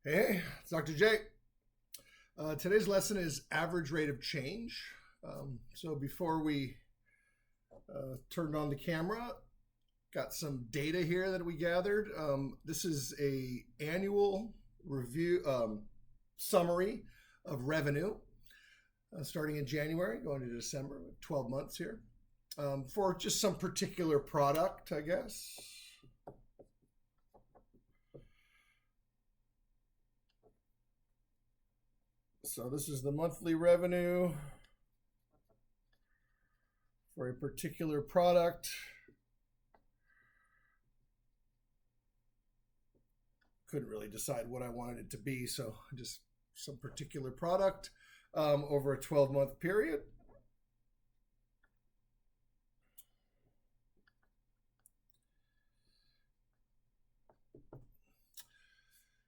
Hey, it's Dr. J. Today's lesson is average rate of change. So before we turned on the camera, got some data here that we gathered. This is a annual review summary of revenue starting in January, going to December, 12 months here, for just some particular product, I guess. So this is the monthly revenue for a particular product. Couldn't really decide what I wanted it to be, so just some particular product over a 12-month period.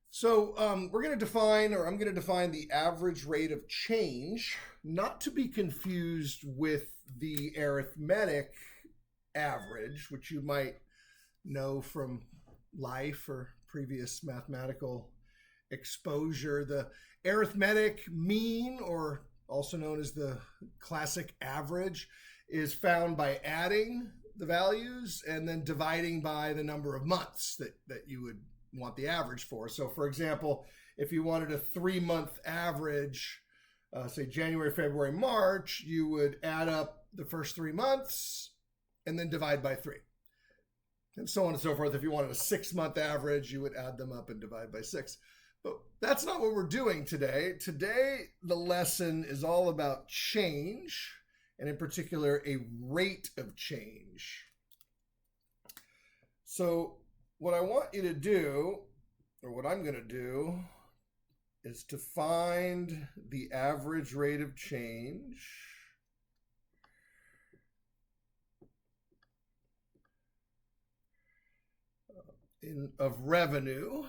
So we're going to define, or I'm going to define the average rate of change, not to be confused with the arithmetic average, which you might know from life or previous mathematical exposure. The arithmetic mean, or also known as the classic average, is found by adding the values and then dividing by the number of months that you would want the average for. So for example, if you wanted a 3-month average, say January, February, March, you would add up the first 3 months and then divide by 3. And so on and so forth. If you wanted a 6-month average, you would add them up and divide by 6. But that's not what we're doing today. Today, the lesson is all about change, and in particular, a rate of change. So what I want you to do, or what I'm going to do, is to find the average rate of change of revenue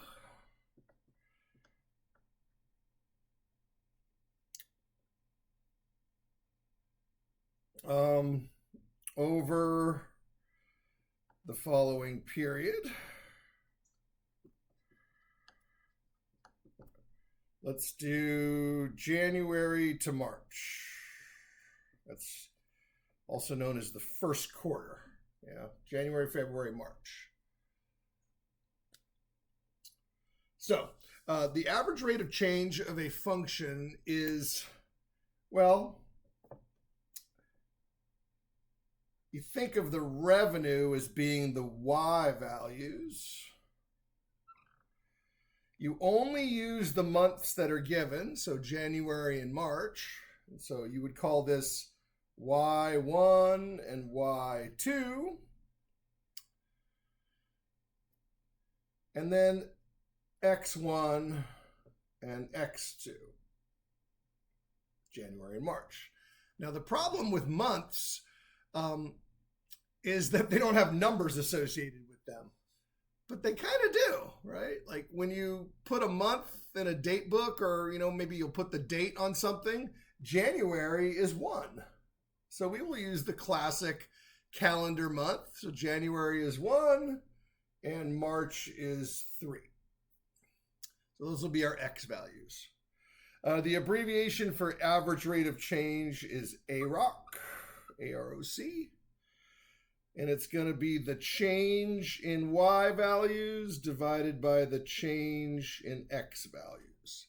over the following period. Let's do January to March. That's also known as the first quarter. Yeah, January, February, March. So the average rate of change of a function is, well, you think of the revenue as being the y values. You only use the months that are given, so January and March. And so you would call this Y1 and Y2. And then X1 and X2, January and March. Now the problem with months is that they don't have numbers associated with them. But they kind of do, right? Like when you put a month in a date book, or maybe you'll put the date on something, January is 1. So we will use the classic calendar month. So January is 1 and March is 3. So those will be our X values. The abbreviation for average rate of change is AROC, A-R-O-C. And it's going to be the change in Y values divided by the change in X values.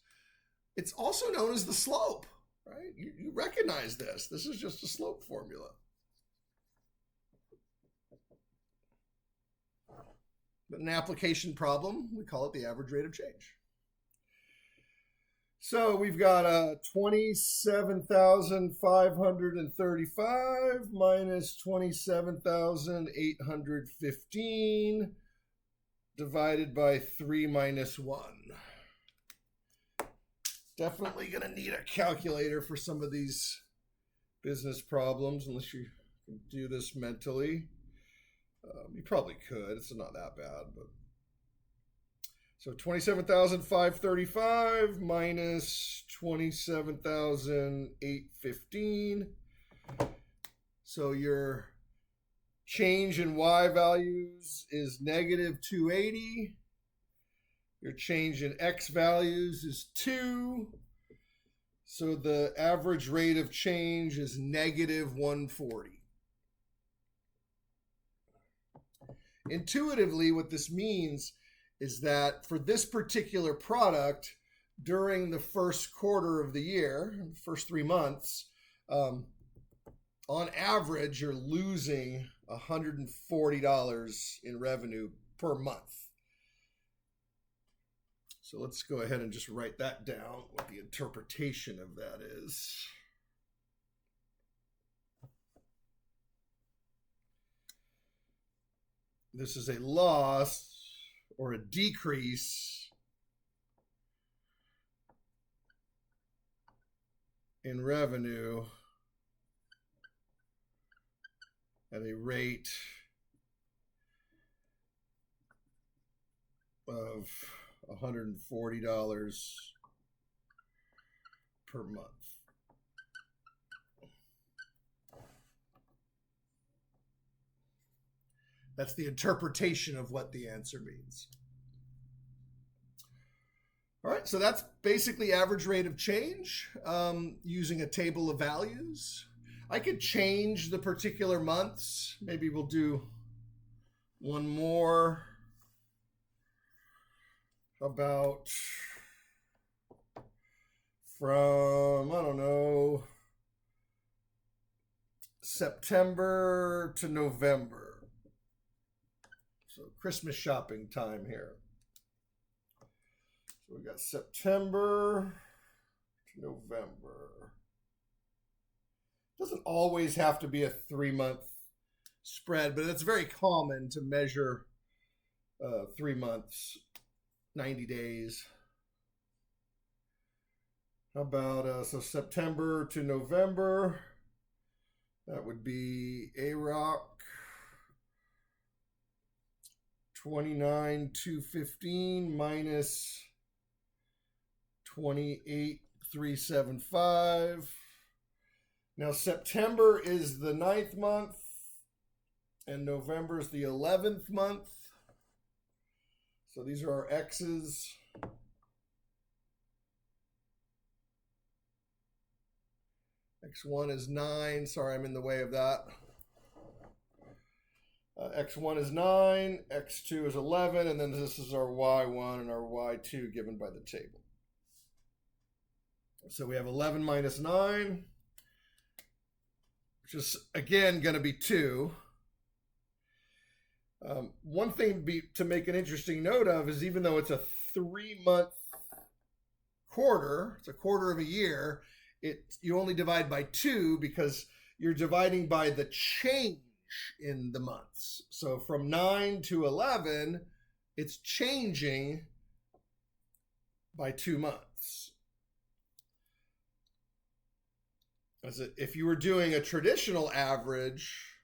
It's also known as the slope, right? You recognize this. This is just a slope formula. But an application problem, we call it the average rate of change. So we've got 27,535 minus 27,815 divided by 3 minus 1. Definitely going to need a calculator for some of these business problems, unless you can do this mentally. You probably could. It's not that bad, but. So 27,535 minus 27,815. So your change in Y values is negative 280. Your change in X values is 2. So the average rate of change is negative 140. Intuitively, what this means is that for this particular product, during the first quarter of the year, first 3 months, on average, you're losing $140 in revenue per month. So let's go ahead and just write that down, what the interpretation of that is. This is a loss or a decrease in revenue at a rate of $140 per month. That's the interpretation of what the answer means. All right, so that's basically average rate of change using a table of values. I could change the particular months. Maybe we'll do one more. About from, I don't know, September to November. So Christmas shopping time here. So we got September to November. Doesn't always have to be a 3-month spread, but it's very common to measure 3 months. 90 days. How about, so September to November, that would be AROC 29,215 minus 28,375. Now September is the 9th month and November is the 11th month. So these are our X's. X1 is 9. Sorry, I'm in the way of that. X1 is 9. X2 is 11. And then this is our Y1 and our Y2 given by the table. So we have 11 minus 9, which is, again, going to be 2. One thing to make an interesting note of is even though it's a 3-month quarter, it's a quarter of a year, you only divide by 2 because you're dividing by the change in the months. So from 9 to 11, it's changing by 2 months. If you were doing a traditional average,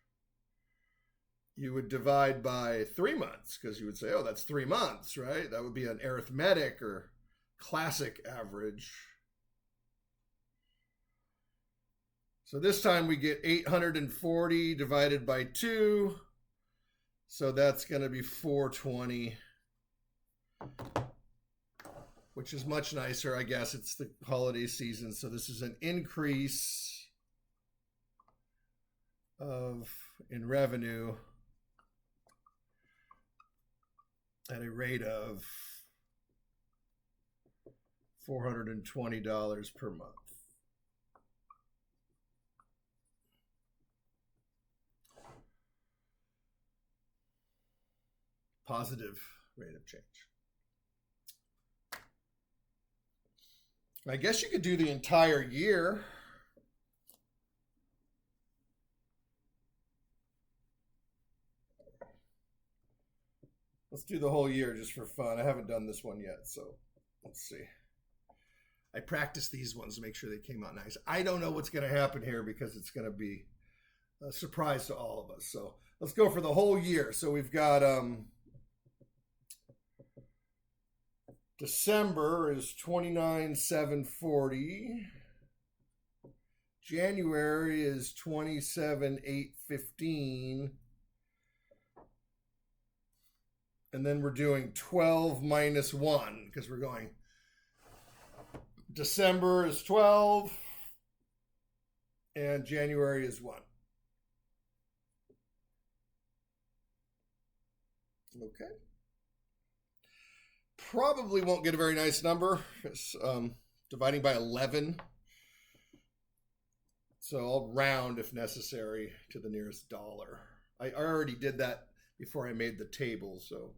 you would divide by 3 months because you would say, oh, that's 3 months, right? That would be an arithmetic or classic average. So this time we get 840 divided by 2. So that's going to be 420, which is much nicer. I guess it's the holiday season. So this is an increase in revenue at a rate of $420 per month. Positive rate of change. I guess you could do the entire year. Let's do the whole year just for fun. I haven't done this one yet, so let's see. I practiced these ones to make sure they came out nice. I don't know what's going to happen here because it's going to be a surprise to all of us. So let's go for the whole year. So we've got December is 29,740. January is 27,815. And then we're doing 12 minus 1 because we're going December is 12 and January is 1. Okay. Probably won't get a very nice number. It's dividing by 11. So I'll round if necessary to the nearest dollar. I already did that before I made the table, so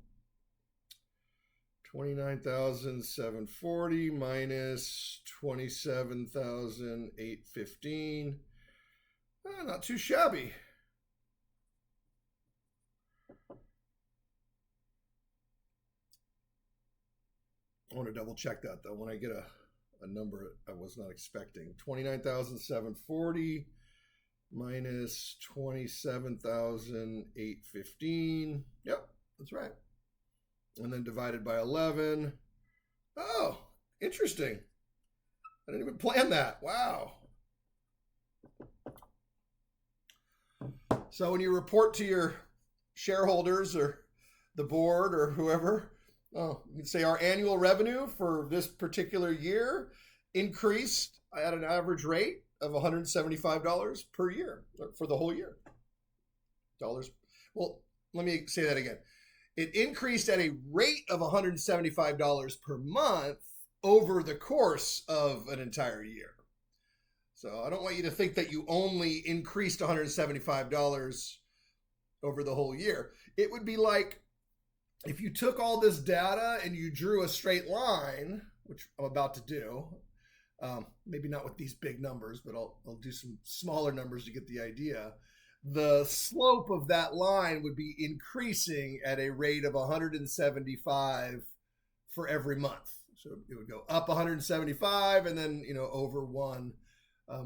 29,740 minus 27,815. Not too shabby. I want to double check that though when I get a number I was not expecting. 29,740 minus 27,815. Yep, that's right. And then divided by 11. Oh, interesting. I didn't even plan that. Wow. So when you report to your shareholders or the board or whoever, you can say our annual revenue for this particular year increased at an average rate of $175 per year for the whole year. Dollars. Well, let me say that again. It increased at a rate of $175 per month over the course of an entire year. So I don't want you to think that you only increased $175 over the whole year. It would be like if you took all this data and you drew a straight line, which I'm about to do, maybe not with these big numbers, but I'll do some smaller numbers to get the idea. The slope of that line would be increasing at a rate of 175 for every month. So it would go up 175 and then, over 1,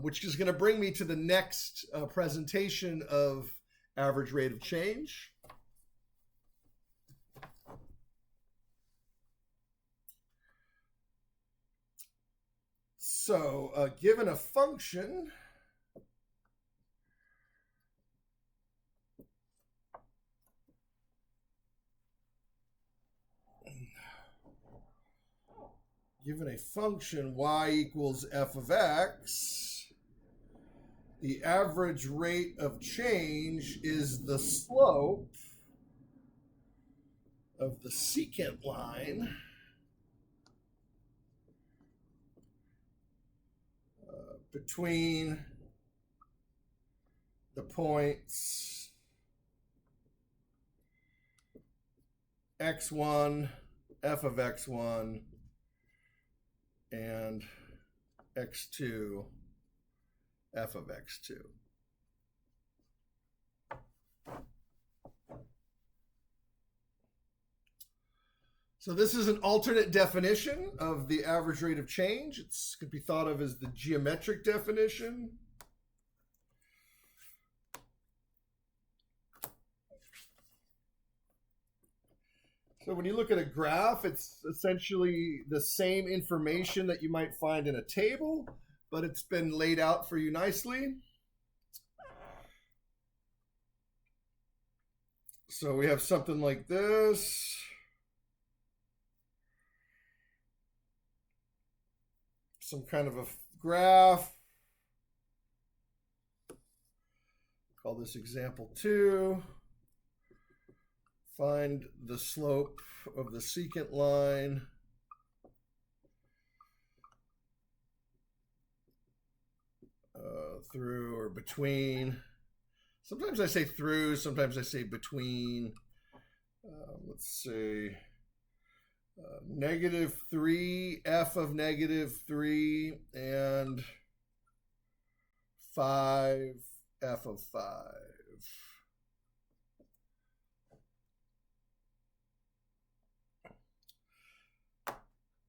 which is going to bring me to the next presentation of average rate of change. So given a function, y equals f of x, the average rate of change is the slope of the secant line between the points x1, f of x1, and x2, f of x2. So this is an alternate definition of the average rate of change. It could be thought of as the geometric definition. So when you look at a graph, it's essentially the same information that you might find in a table, but it's been laid out for you nicely. So we have something like this. Some kind of a graph. Call this example 2. Find the slope of the secant line through or between. Sometimes I say through, sometimes I say between. Let's see. -3, f of -3, and 5, f of 5.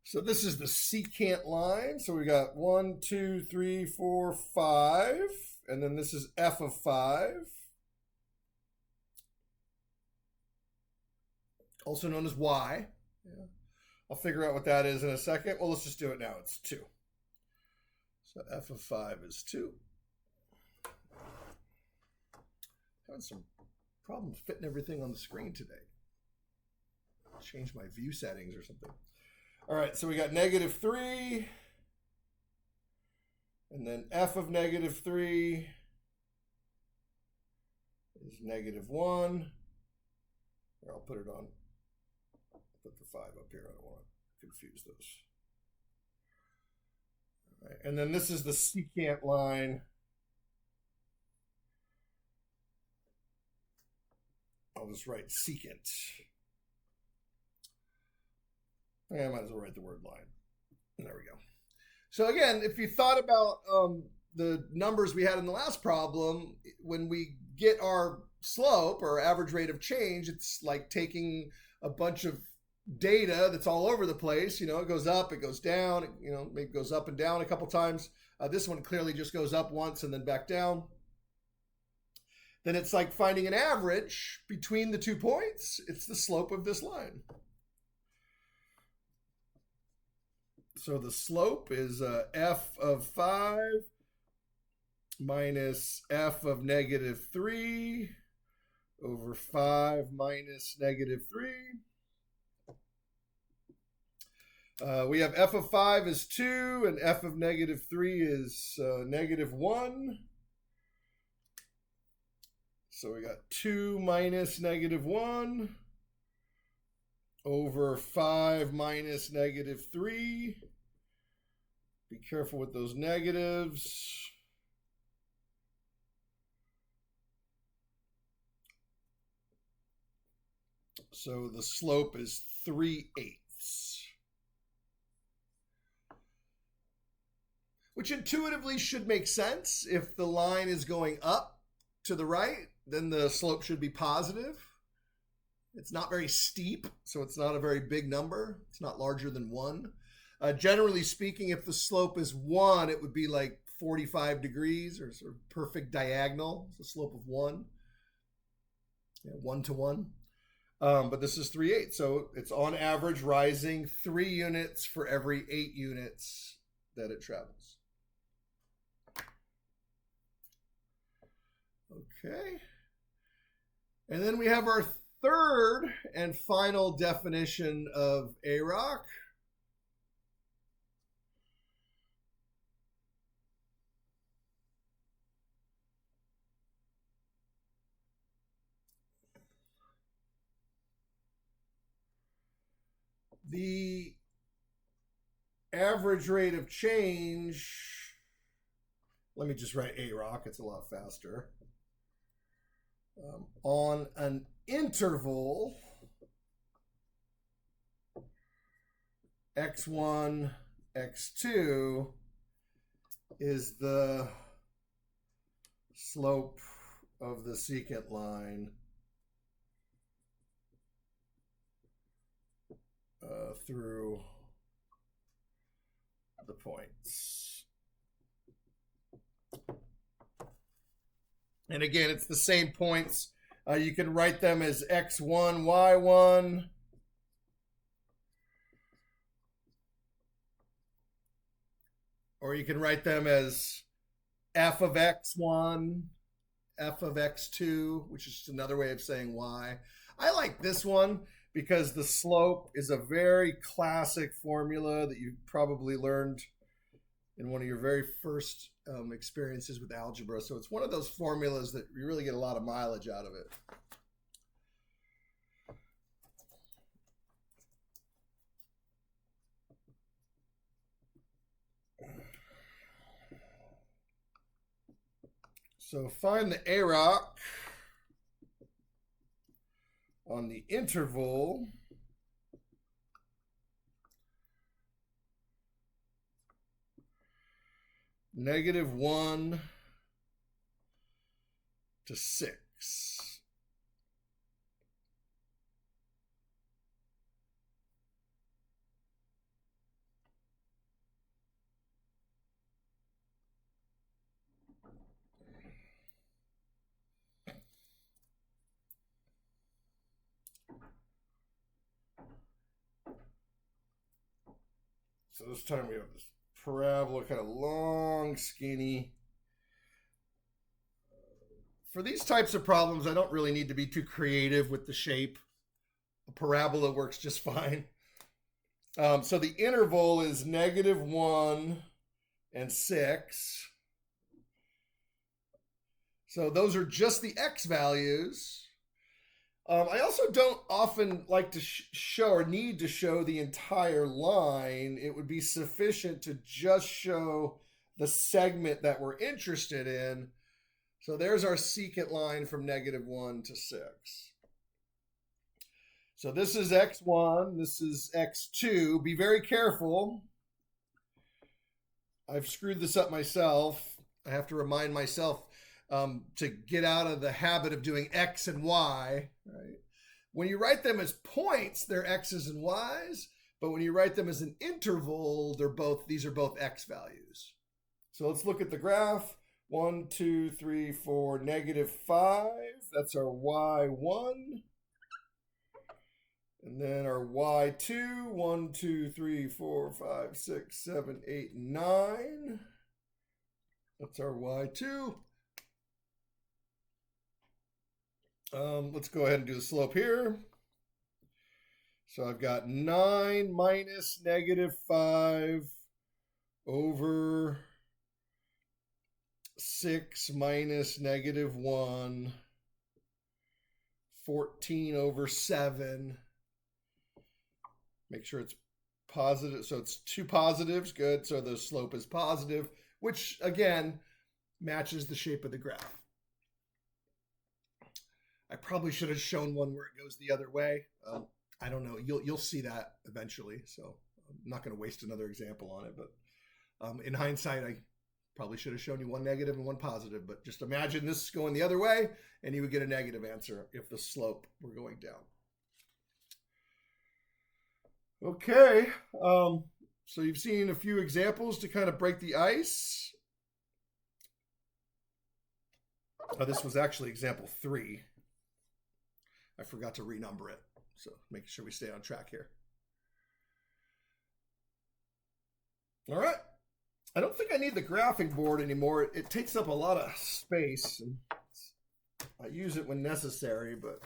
So this is the secant line. So we got 1, 2, 3, 4, 5. And then this is f of 5. Also known as y. Yeah. I'll figure out what that is in a second. Well, let's just do it now. It's 2. So f of 5 is 2. Having some problems fitting everything on the screen today. change my view settings or something. All right, so we got -3, and then f of -3 is -1. Or I'll put it on, put the 5 up here. I don't want to confuse those. All right, and then this is the secant line. I'll just write secant. I might as well write the word line. There we go. So again, if you thought about the numbers we had in the last problem, when we get our slope or average rate of change, it's like taking a bunch of data that's all over the place. You know, it goes up, it goes down, you know, maybe it goes up and down a couple times. This one clearly just goes up once and then back down. Then it's like finding an average between the 2 points. It's the slope of this line. So the slope is f of 5 minus f of -3 over 5 minus -3. We have f of 5 is 2 and f of -3 is -1. So we got 2 minus -1 over 5 minus -3. Be careful with those negatives. So the slope is 3/8. Which intuitively should make sense. If the line is going up to the right, then the slope should be positive. It's not very steep, so it's not a very big number. It's not larger than 1. Generally speaking, if the slope is 1, it would be like 45 degrees or sort of perfect diagonal. It's a slope of 1. Yeah, 1 to 1. But this is 3/8, so it's on average rising 3 units for every 8 units that it travels. Okay. And then we have our third and final definition of AROC. The average rate of change, let me just write AROC, it's a lot faster. On an interval x1, x2 is the slope of the secant line through the points. And again, it's the same points. You can write them as x1, y1. Or you can write them as f of x1, f of x2, which is just another way of saying y. I like this one because the slope is a very classic formula that you probably learned in one of your very first experiences with algebra. So it's one of those formulas that you really get a lot of mileage out of it. So find the AROC on the interval -1 to 6. So this time we have this parabola, kind of long, skinny. For these types of problems, I don't really need to be too creative with the shape. A parabola works just fine. So the interval is -1 and 6. So those are just the x values. I also don't often like to show or need to show the entire line. It would be sufficient to just show the segment that we're interested in. So there's our secant line from -1 to 6. So this is x1, this is x2. Be very careful. I've screwed this up myself. I have to remind myself to get out of the habit of doing x and y. Right? When you write them as points, they're x's and y's. But when you write them as an interval, these are both x values. So let's look at the graph. 1, 2, 3, 4, -5. That's our y1. And then our y2, 1, 2, 3, 4, 5, 6, 7, 8, 9. That's our y2. Let's go ahead and do the slope here. So I've got 9 minus -5 over 6 minus -1, 14 over 7. Make sure it's positive. So it's two positives. Good. So the slope is positive, which again matches the shape of the graph. I probably should have shown one where it goes the other way. I don't know. You'll see that eventually. So I'm not going to waste another example on it. But in hindsight, I probably should have shown you one negative and one positive. But just imagine this going the other way, and you would get a negative answer if the slope were going down. Okay, so you've seen a few examples to kind of break the ice. This was actually example 3. I forgot to renumber it, so making sure we stay on track here. All right, I don't think I need the graphing board anymore. It takes up a lot of space, and I use it when necessary, but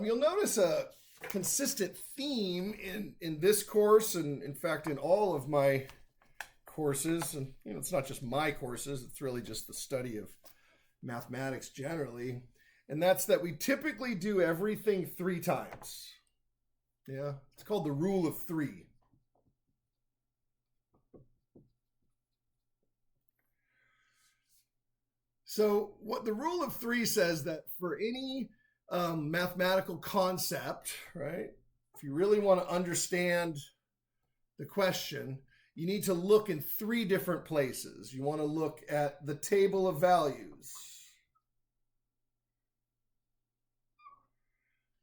you'll notice a consistent theme in this course, and in fact in all of my courses. And it's not just my courses, it's really just the study of mathematics generally. And that's that we typically do everything 3 times. Yeah, it's called the rule of 3. So what the rule of 3 says, that for any mathematical concept, right? If you really want to understand the question, you need to look in 3 different places. You want to look at the table of values.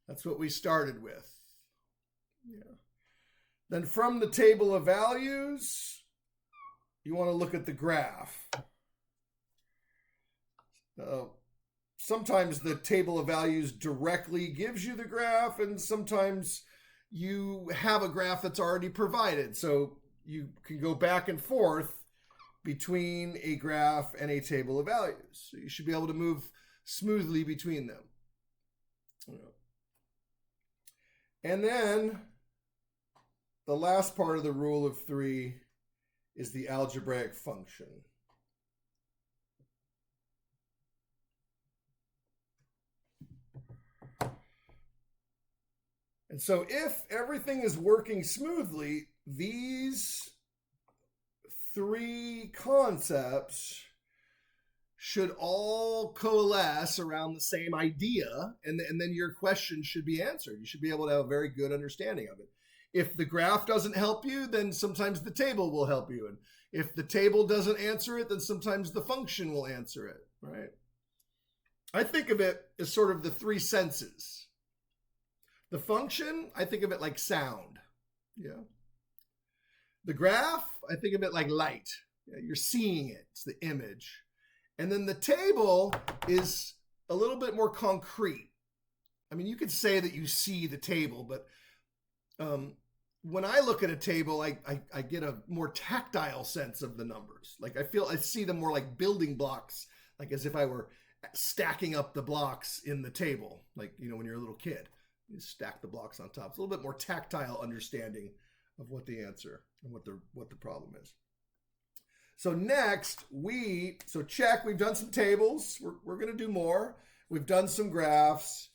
That's what we started with. Yeah. Then from the table of values, you want to look at the graph. Sometimes the table of values directly gives you the graph, and sometimes you have a graph that's already provided. So you can go back and forth between a graph and a table of values. So you should be able to move smoothly between them. And then the last part of the rule of 3 is the algebraic function. And so if everything is working smoothly, these 3 concepts should all coalesce around the same idea, and then your question should be answered. You should be able to have a very good understanding of it. If the graph doesn't help you, then sometimes the table will help you. And if the table doesn't answer it, then sometimes the function will answer it, right? I think of it as sort of the 3 senses. The function, I think of it like sound. Yeah. The graph, I think of it like light. Yeah, you're seeing it. It's the image. And then the table is a little bit more concrete. I mean, you could say that you see the table, but when I look at a table, I get a more tactile sense of the numbers. Like I see them more like building blocks, like as if I were stacking up the blocks in the table, like, you know, when you're a little kid, you stack the blocks on top. It's a little bit more tactile understanding of what the answer and what the problem is. So next, check, we've done some tables. We're going to do more. We've done some graphs.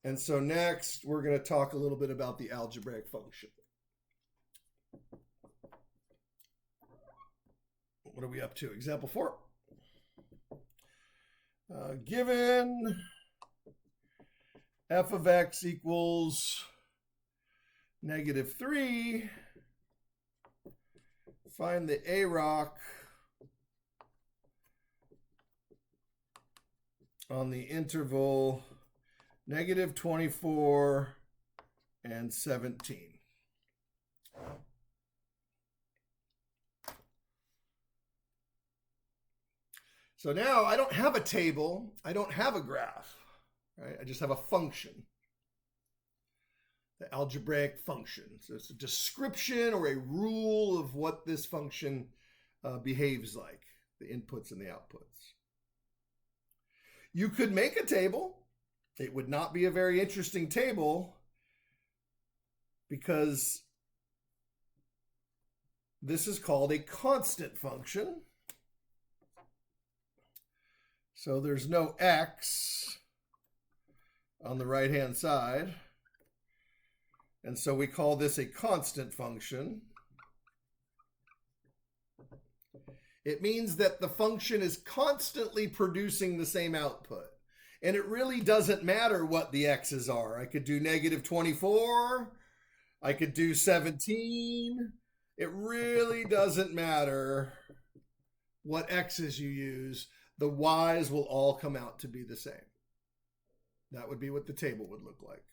And so next, we're going to talk a little bit about the algebraic function. What are we up to? Example 4. Given f of x equals -3, find the AROC on the interval -24 and 17. So now I don't have a table, I don't have a graph, right? I just have a function, the algebraic function. So it's a description or a rule of what this function behaves like, the inputs and the outputs. You could make a table. It would not be a very interesting table because this is called a constant function. So there's no x on the right-hand side. And so we call this a constant function. It means that the function is constantly producing the same output. And it really doesn't matter what the x's are. I could do -24. I could do 17. It really doesn't matter what x's you use. The y's will all come out to be the same. That would be what the table would look like.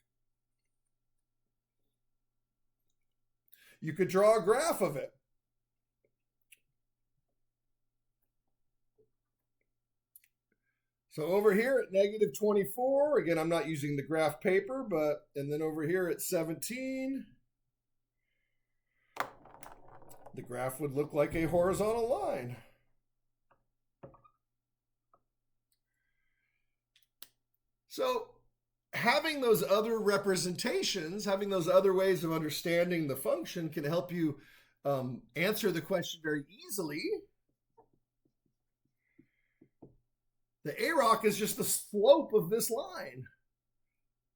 You could draw a graph of it. So over here at -24, again, I'm not using the graph paper, and then over here at 17, the graph would look like a horizontal line. So having those other representations, having those other ways of understanding the function can help you answer the question very easily. The AROC is just the slope of this line,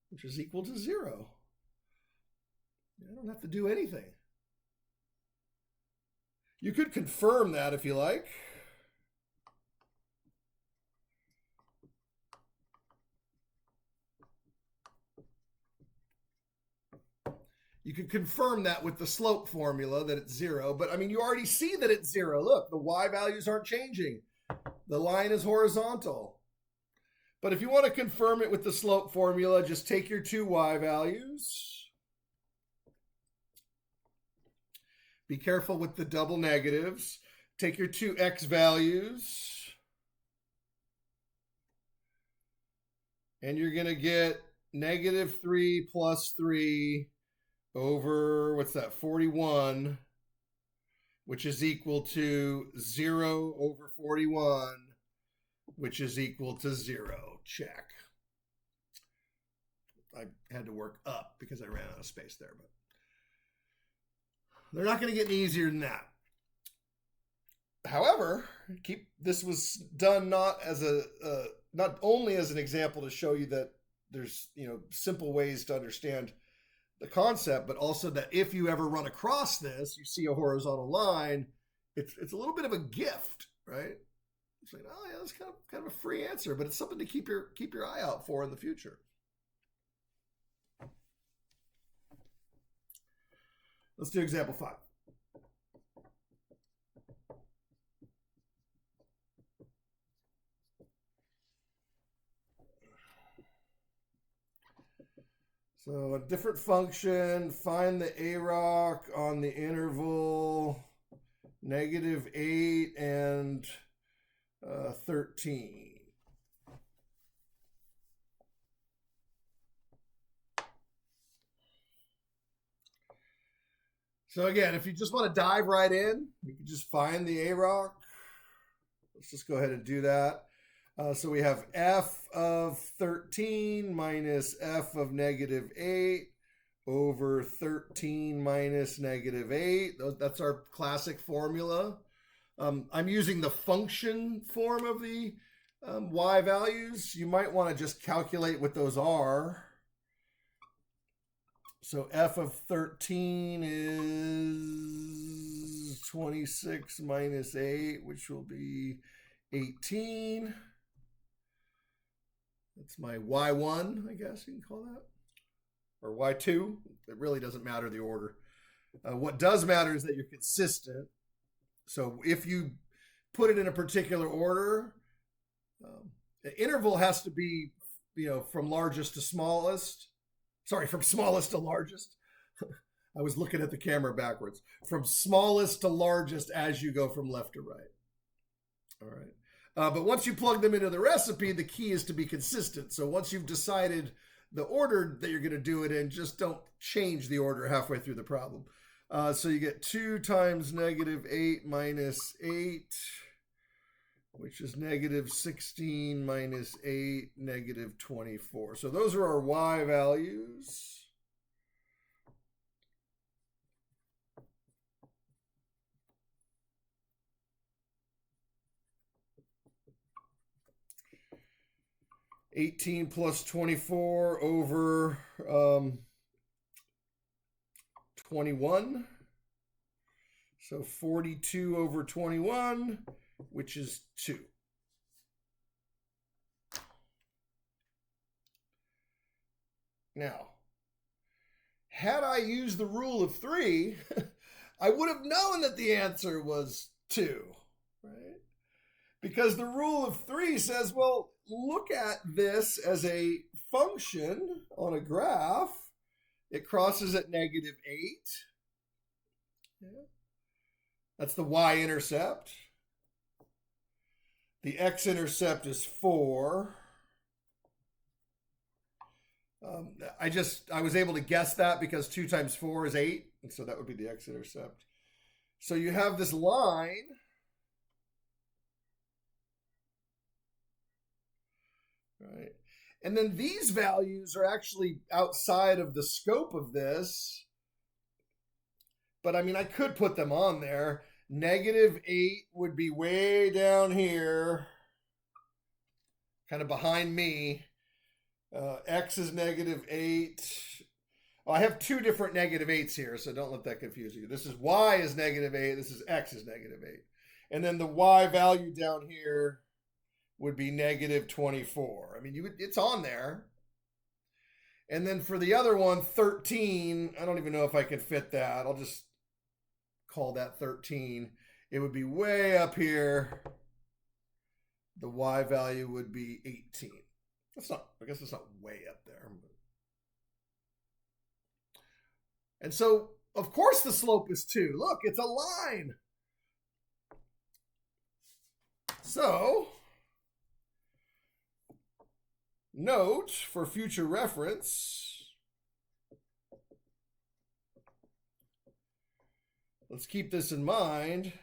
which is equal to 0. I don't have to do anything. You could confirm that if you like. You could confirm that with the slope formula that it's 0, but I mean, you already see that it's 0. Look, the y values aren't changing. The line is horizontal. But if you want to confirm it with the slope formula, just take your 2 y values. Be careful with the double negatives. Take your 2 x values. And you're going to get -3 plus 3 over, what's that, 41, which is equal to 0 over 41, which is equal to 0. Check. I had to work up because I ran out of space there, but they're not going to get any easier than that. However, this was done not only as an example to show you that there's, simple ways to understand the concept, but also that if you ever run across this, you see a horizontal line, it's a little bit of a gift, right? It's like, oh yeah, that's kind of a free answer, but it's something to keep your eye out for in the future. Let's do example 5. So a different function, find the AROC on the interval -8 and 13. So again, if you just want to dive right in, you can just find the AROC. Let's just go ahead and do that. So we have f of 13 minus f of negative 8 over 13 minus negative 8. That's our classic formula. I'm using the function form of the y values. You might want to just calculate what those are. So f of 13 is 26 minus 8, which will be 18. That's my y1, I guess you can call that. Or y2. It really doesn't matter the order. What does matter is that you're consistent. So if you put it in a particular order, the interval has to be, from largest to smallest. Sorry, from smallest to largest. I was looking at the camera backwards. From smallest to largest as you go from left to right. All right. But once you plug them into the recipe, the key is to be consistent. So once you've decided the order that you're going to do it in, just don't change the order halfway through the problem. So you get 2 times negative 8 minus 8, which is negative 16 minus 8, negative 24. So those are our y values. (18 plus 24 over 21). So 42 over 21, which is 2. Now, had I used the rule of 3, I would have known that the answer was 2, right? Because the rule of 3 says, well, look at this as a function on a graph. It crosses at negative 8. Yeah. That's the y-intercept. The x-intercept is 4. I was able to guess that because 2 times 4 is 8. And so that would be the x-intercept. So you have this line. Right. And then these values are actually outside of the scope of this. But I mean, I could put them on there. Negative 8 would be way down here, kind of behind me. X is negative 8. Oh, I have 2 different negative 8s here, so don't let that confuse you. This is y is negative 8. This is x is negative 8. And then the y value down here would be negative 24. I mean, it's on there. And then for the other one, 13, I don't even know if I can fit that. I'll just call that 13. It would be way up here. The y value would be 18. I guess it's not way up there. And so, of course, the slope is 2. Look, it's a line. So, note for future reference, let's keep this in mind.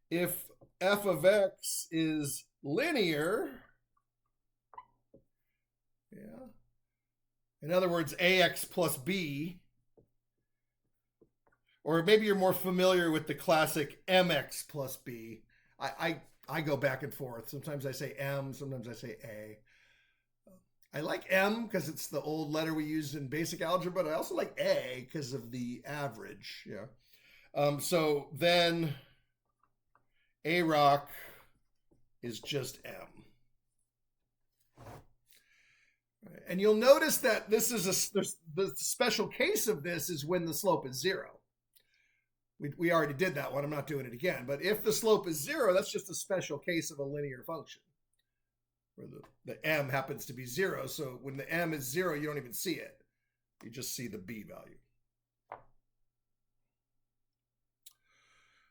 If f of x is linear, yeah, in other words, ax plus b, or maybe you're more familiar with the classic mx plus b. I go back and forth. Sometimes I say m, sometimes I say a. I like M because it's the old letter we used in basic algebra, but I also like A because of the average. Yeah. So then A rock is just M. And you'll notice that this is the special case of this is when the slope is 0. We already did that one. I'm not doing it again. But if the slope is 0, that's just a special case of a linear function, where the m happens to be 0. So when the m is 0, you don't even see it. You just see the b value.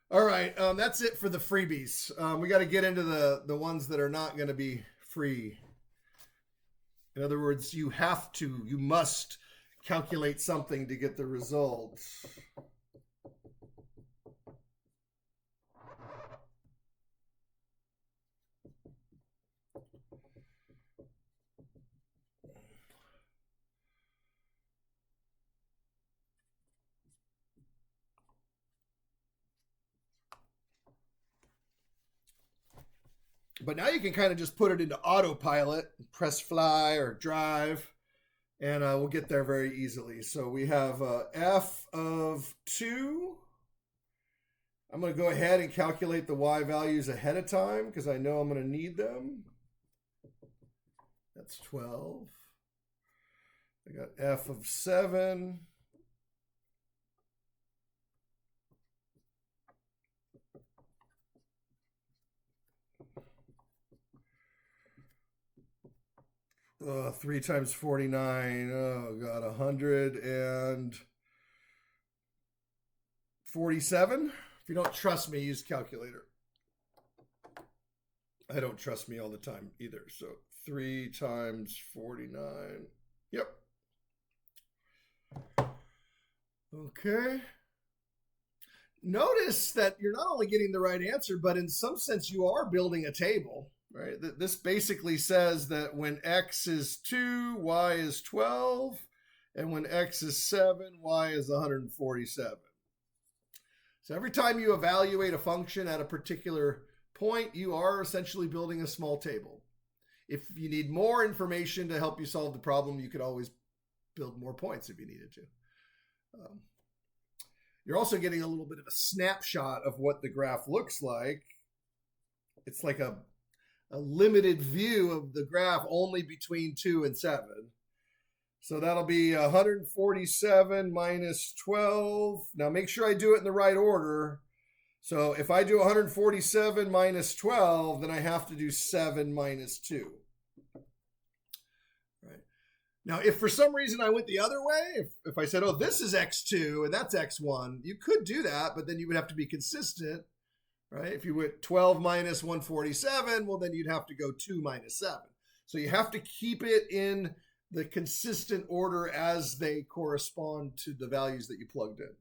All right, that's it for the freebies. We got to get into the ones that are not going to be free. In other words, you must calculate something to get the results. But now you can kind of just put it into autopilot, press fly or drive, and we'll get there very easily. So we have f of 2. I'm going to go ahead and calculate the y values ahead of time because I know I'm going to need them. That's 12. I got f of 7. Three times 49. Oh, God, 147. If you don't trust me, use calculator. I don't trust me all the time either. So 3 times 49. Yep. Okay. Notice that you're not only getting the right answer, but in some sense you are building a table. Right? This basically says that when x is 2, y is 12, and when x is 7, y is 147. So every time you evaluate a function at a particular point, you are essentially building a small table. If you need more information to help you solve the problem, you could always build more points if you needed to. You're also getting a little bit of a snapshot of what the graph looks like. It's like a limited view of the graph only between 2 and 7. So that'll be 147 minus 12. Now make sure I do it in the right order. So if I do 147 minus 12, then I have to do 7 minus 2. Right. Now, if for some reason I went the other way, if I said, oh, this is x2 and that's x1, you could do that, but then you would have to be consistent. Right? If you went 12 minus 147, well, then you'd have to go 2 minus 7. So you have to keep it in the consistent order as they correspond to the values that you plugged in.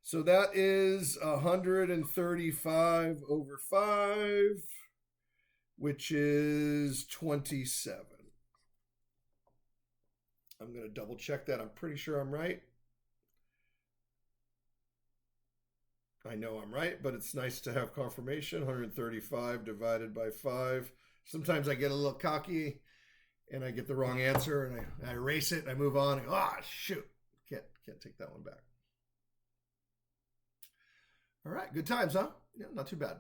So that is 135 over 5, which is 27. I'm going to double check that. I'm pretty sure I'm right. I know I'm right, but it's nice to have confirmation. 135 divided by 5. Sometimes I get a little cocky and I get the wrong answer and I erase it and I move on and go, shoot. Can't take that one back. All right, good times, huh? Yeah, not too bad.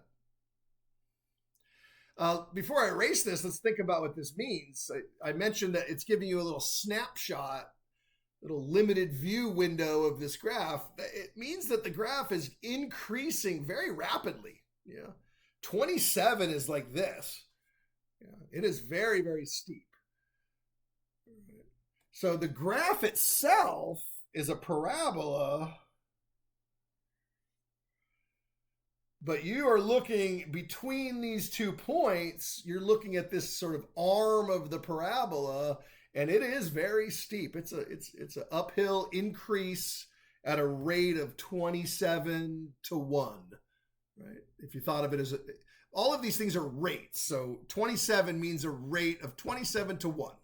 Before I erase this, let's think about what this means. I mentioned that it's giving you a little snapshot, little limited view window of this graph. It means that the graph is increasing very rapidly. 27 is like this. It is very, very steep. So the graph itself is a parabola, but you are looking between these 2 points, you're looking at this sort of arm of the parabola, and it is very steep. It's an uphill increase at a rate of 27 to 1, right? If you thought of it as all of these things are rates. So 27 means a rate of 27 to 1.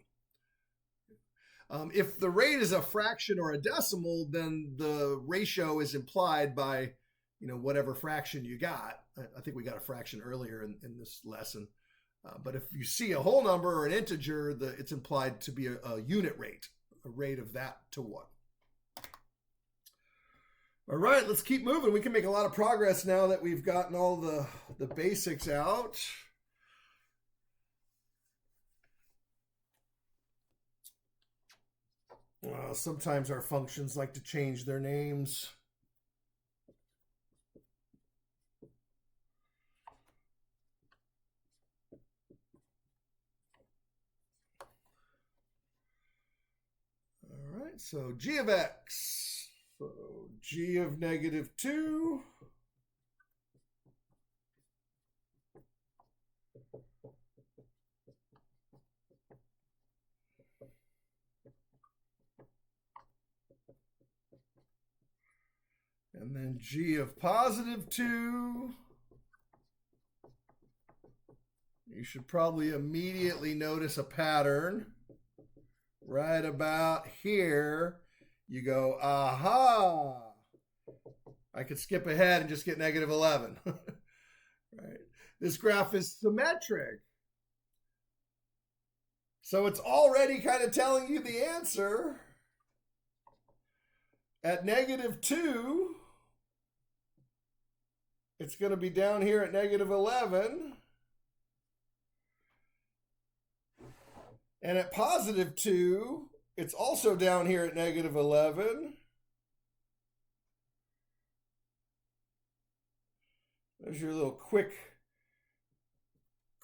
If the rate is a fraction or a decimal, then the ratio is implied by, whatever fraction you got. I think we got a fraction earlier in this lesson. But if you see a whole number or an integer, it's implied to be a unit rate, a rate of that to 1. All right, let's keep moving. We can make a lot of progress now that we've gotten all the basics out. Sometimes our functions like to change their names. All right, so g of x. So g of negative 2. And then g of positive 2. You should probably immediately notice a pattern. Right about here, you go, aha. I could skip ahead and just get negative 11. Right? This graph is symmetric. So it's already kind of telling you the answer. At -2, it's going to be down here at -11. And at +2, it's also down here at -11. There's your little quick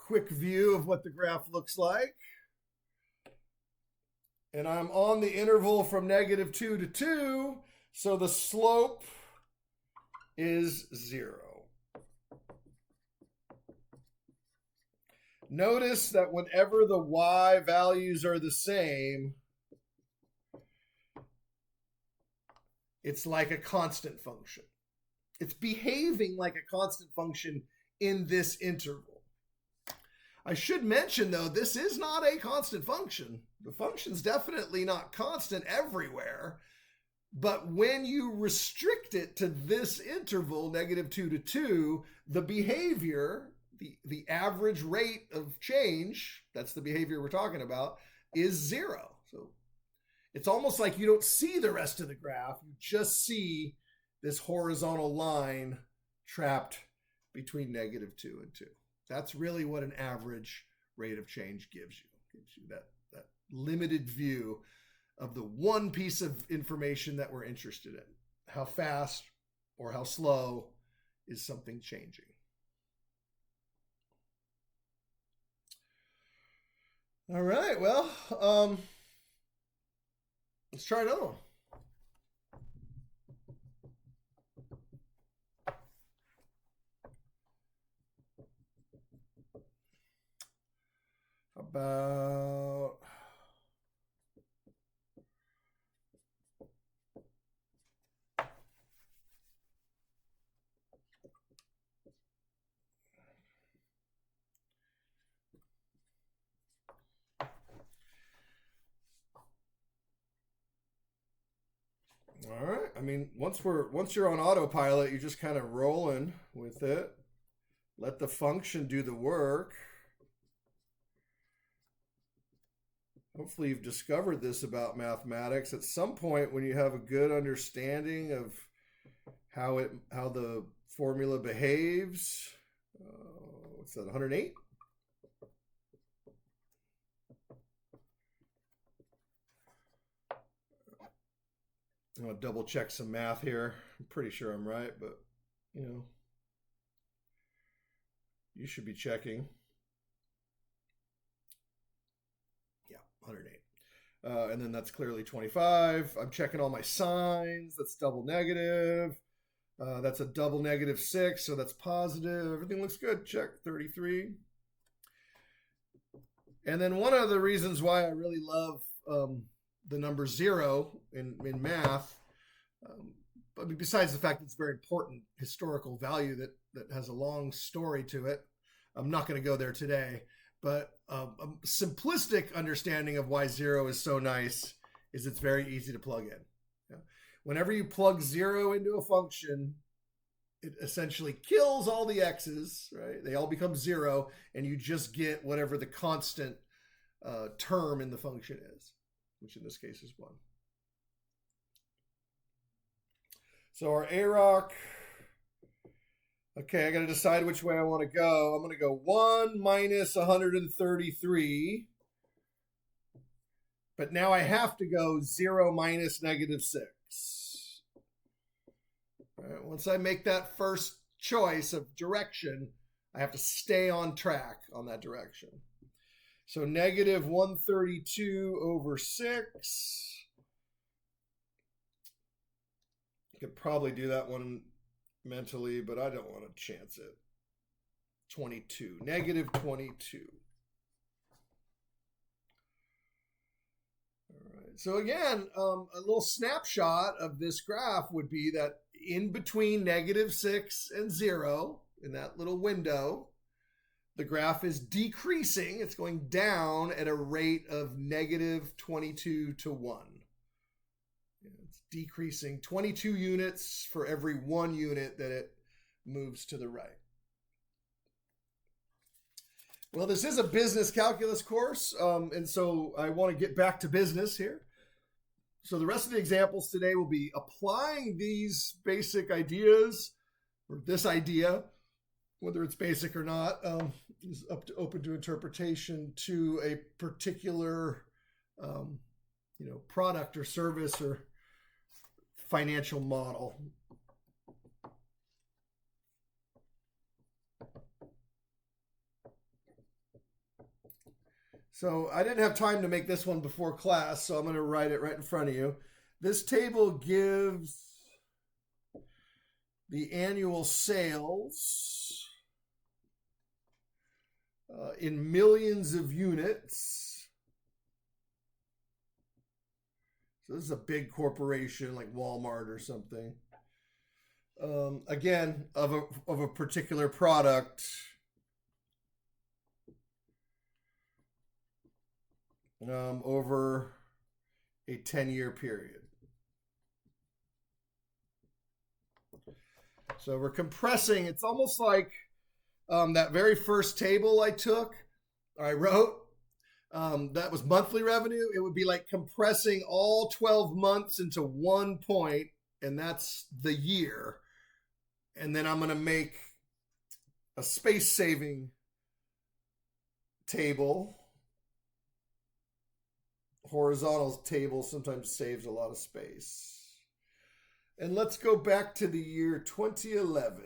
view of what the graph looks like. And I'm on the interval from -2 to 2, so the slope is 0. Notice that whenever the y values are the same, it's like a constant function. It's behaving like a constant function in this interval. I should mention, though, this is not a constant function. The function's definitely not constant everywhere. But when you restrict it to this interval, -2 to 2, the behavior, the average rate of change, that's the behavior we're talking about, is 0. So it's almost like you don't see the rest of the graph. You just see this horizontal line trapped between -2 and 2. That's really what an average rate of change gives you. It gives you that limited view of the one piece of information that we're interested in. How fast or how slow is something changing? All right, well, let's try another one. About all right. I mean, once you're on autopilot, you're just kind of rolling with it. Let the function do the work. Hopefully you've discovered this about mathematics at some point when you have a good understanding of how the formula behaves. What's that, 108? I'm going to double check some math here. I'm pretty sure I'm right, but you should be checking. Yeah, 108. And then that's clearly 25. I'm checking all my signs. That's double negative. That's a double -6, so that's positive. Everything looks good. Check. 33. And then one of the reasons why I really love the number 0 in math, I mean, besides the fact that it's a very important historical value that has a long story to it, I'm not going to go there today. But a simplistic understanding of why 0 is so nice is it's very easy to plug in. Whenever you plug 0 into a function, it essentially kills all the x's, right? They all become 0, and you just get whatever the constant term in the function is, which in this case is 1. So our AROC, okay, I got to decide which way I want to go. I'm going to go 1 minus 133. But now I have to go 0 minus -6. All right, once I make that first choice of direction, I have to stay on track on that direction. So -132/6. I could probably do that one mentally, but I don't want to chance it. 22, -22. All right. So again, a little snapshot of this graph would be that in between -6 and 0, in that little window, the graph is decreasing. It's going down at a rate of -22 to 1. It's decreasing 22 units for every 1 unit that it moves to the right. Well, this is a business calculus course, and so I want to get back to business here. So the rest of the examples today will be applying these basic ideas, or this idea, whether it's basic or not, is open to interpretation to a particular, product or service or financial model. So I didn't have time to make this one before class, so I'm going to write it right in front of you. This table gives the annual sales in millions of units. So this is a big corporation like Walmart or something. Again, of a particular product. Over a 10-year period. So we're compressing. It's almost like that very first table I wrote, that was monthly revenue. It would be like compressing all 12 months into one point, and that's the year. And then I'm going to make a space-saving table. Horizontal table sometimes saves a lot of space. And let's go back to the year 2011.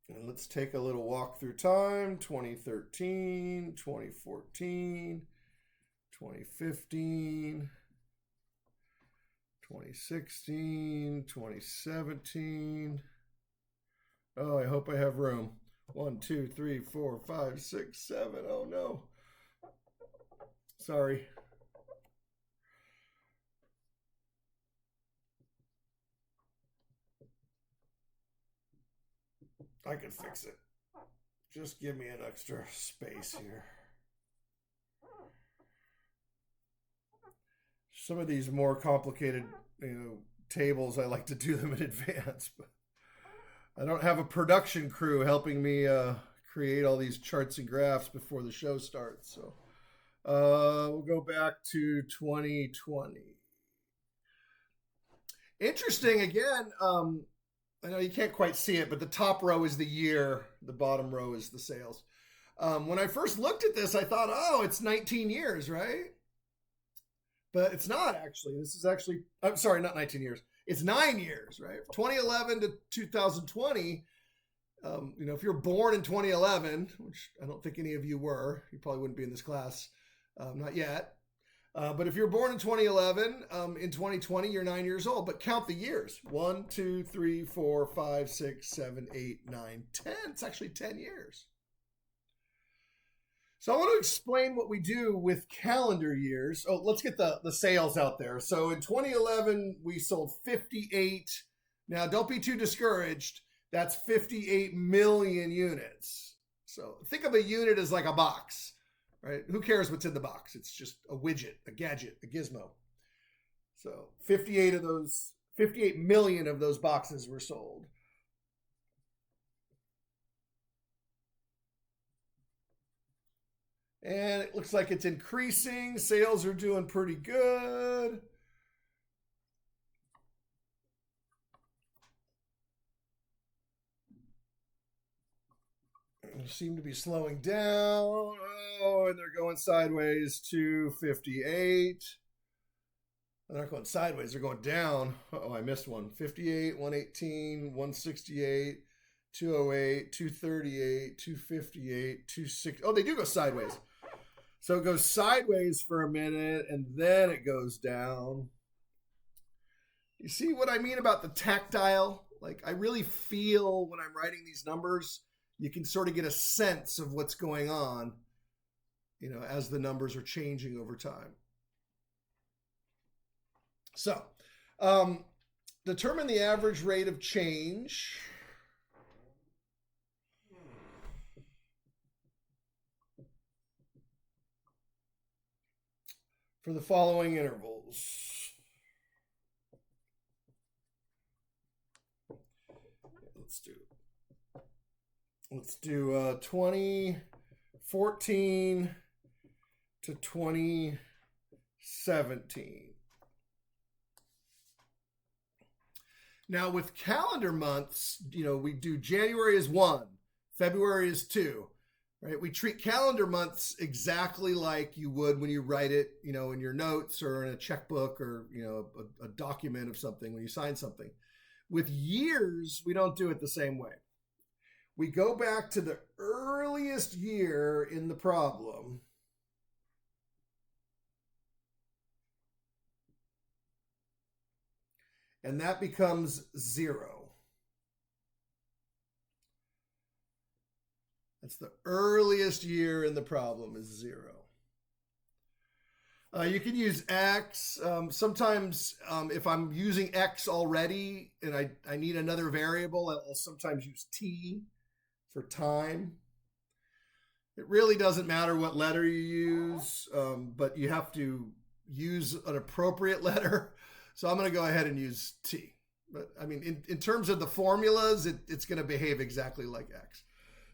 And let's take a little walk through time. 2013, 2014, 2015, 2016, 2017. Oh, I hope I have room. 1, 2, 3, 4, 5, 6, 7. Oh no. Sorry. I can fix it. Just give me an extra space here. Some of these more complicated, tables, I like to do them in advance, but I don't have a production crew helping me create all these charts and graphs before the show starts. So we'll go back to 2020. Interesting again. I know you can't quite see it, but the top row is the year, the bottom row is the sales. When I first looked at this, I thought, oh, it's 19 years, right? But it's not actually. This is actually, I'm sorry, not 19 years. It's 9 years, right? 2011 to 2020. If you're born in 2011, which I don't think any of you were, you probably wouldn't be in this class, not yet. But if you're born in 2011, in 2020, you're 9 years old. But count the years. 1, 2, 3, 4, 5, 6, 7, 8, 9, 10. It's actually 10 years. So I want to explain what we do with calendar years. Oh, let's get the sales out there. So in 2011, we sold 58. Now, don't be too discouraged. That's 58 million units. So think of a unit as like a box, right? Who cares what's in the box? It's just a widget, a gadget, a gizmo. So 58 million of those boxes were sold. And it looks like it's increasing. Sales are doing pretty good. They seem to be slowing down. Oh, and they're going sideways to 58. They're not going sideways, they're going down. Oh, I missed one. 58, 118, 168, 208, 238, 258, 260. Oh, they do go sideways. So it goes sideways for a minute and then it goes down. You see what I mean about the tactile? Like, I really feel when I'm writing these numbers, you can sort of get a sense of what's going on, as the numbers are changing over time. So, determine the average rate of change for the following intervals. Let's do Let's do 2014 to 2017. Now with calendar months, we do January is 1, February is 2, right? We treat calendar months exactly like you would when you write it, in your notes or in a checkbook or, a document of something when you sign something. With years, we don't do it the same way. We go back to the earliest year in the problem. And that becomes 0. That's the earliest year in the problem is 0. You can use X. Sometimes if I'm using X already and I need another variable, I'll sometimes use T for time. It really doesn't matter what letter you use, but you have to use an appropriate letter. So I'm going to go ahead and use T. But I mean, in terms of the formulas, it's going to behave exactly like X.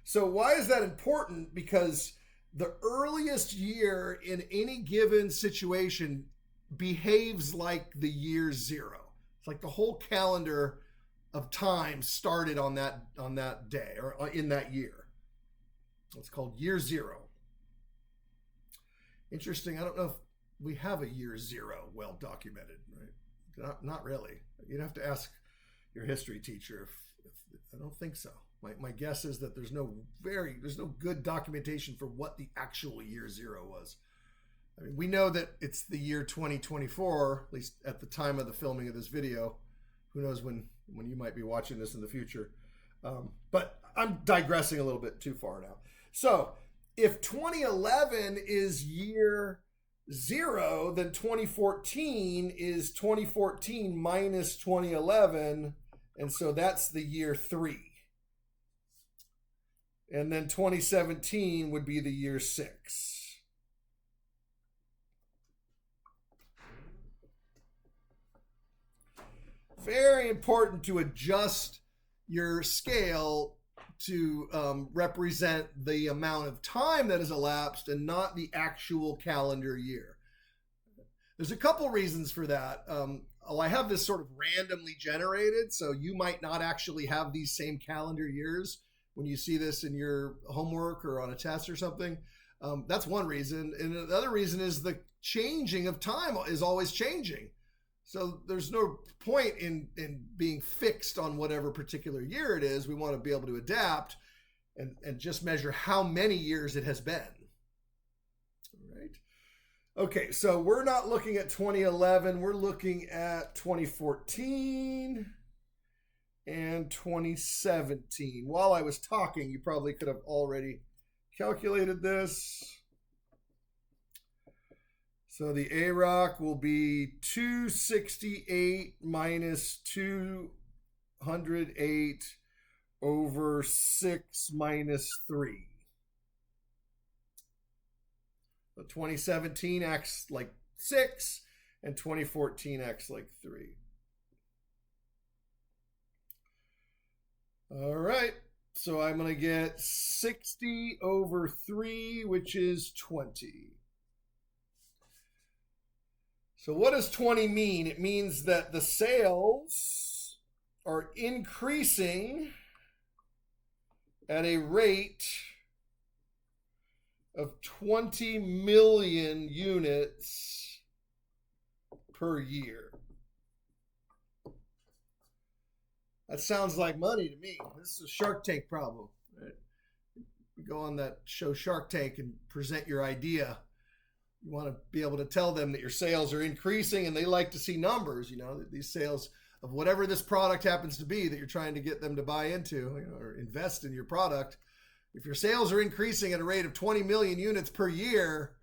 So why is that important? Because the earliest year in any given situation behaves like the year 0. It's like the whole calendar of time started on that day or in that year. It's called year 0. Interesting. I don't know if we have a year 0 well documented, right? Not really. You'd have to ask your history teacher if I don't think so. My guess is that there's no good documentation for what the actual year 0 was. I mean, we know that it's the year 2024, at least at the time of the filming of this video. Who knows when you might be watching this in the future. But I'm digressing a little bit too far now. So if 2011 is year 0, then 2014 is 2014 minus 2011, and so that's the year 3. And then 2017 would be the year 6. Very important to adjust your scale to represent the amount of time that has elapsed and not the actual calendar year. There's a couple reasons for that. I have this sort of randomly generated, so you might not actually have these same calendar years when you see this in your homework or on a test or something. That's one reason. And the other reason is the changing of time is always changing. So there's no point in being fixed on whatever particular year it is. We want to be able to adapt and just measure how many years it has been. All right. Okay, so we're not looking at 2011. We're looking at 2014 and 2017. While I was talking, you probably could have already calculated this. So the AROC will be 268 minus 208 over 6 minus 3. So 2017 acts like 6 and 2014 acts like 3. All right, so I'm going to get 60 over 3, which is 20. So what does 20 mean? It means that the sales are increasing at a rate of 20 million units per year. That sounds like money to me. This is a Shark Tank problem. Right? You go on that show Shark Tank and present your idea. You want to be able to tell them that your sales are increasing, and they like to see numbers, these sales of whatever this product happens to be that you're trying to get them to buy into, or invest in your product. If your sales are increasing at a rate of 20 million units per year,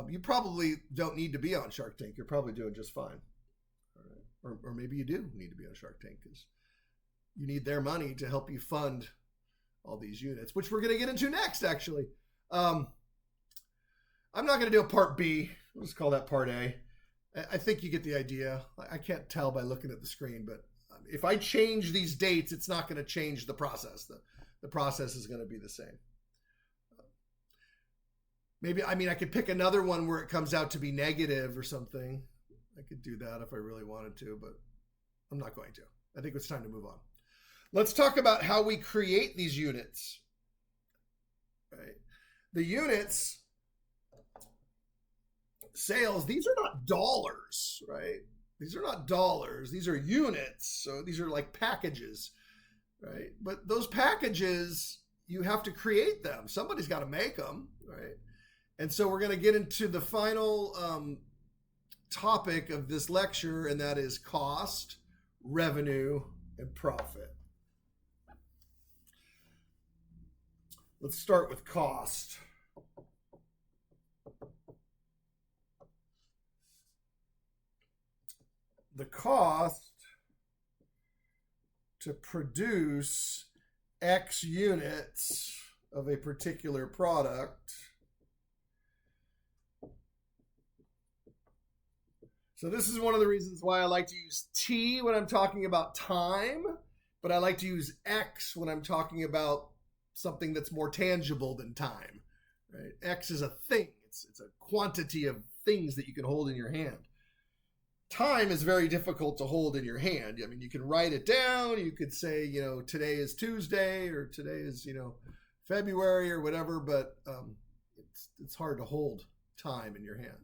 you probably don't need to be on Shark Tank. You're probably doing just fine. All right. Or maybe you do need to be on Shark Tank because you need their money to help you fund all these units, which we're going to get into next, actually. I'm not going to do a part B. Let's call that part A. I think you get the idea. I can't tell by looking at the screen, but if I change these dates, it's not going to change the process. The process is going to be the same. Maybe, I mean, I could pick another one where it comes out to be negative or something. I could do that if I really wanted to, but I'm not going to. I think it's time to move on. Let's talk about how we create these units. Right? The units, sales, these are not dollars, right? These are not dollars. These are units. So these are like packages, right? But those packages, you have to create them. Somebody's got to make them, right? And so we're going to get into the final topic of this lecture, and that is cost, revenue, and profit. Let's start with cost. The cost to produce X units of a particular product. So this is one of the reasons why I like to use T when I'm talking about time, but I like to use X when I'm talking about something that's more tangible than time. Right? X is a thing. It's a quantity of things that you can hold in your hand. Time is very difficult to hold in your hand. I mean, you can write it down. You could say, you know, today is Tuesday, or today is, you know, February or whatever, but it's hard to hold time in your hand.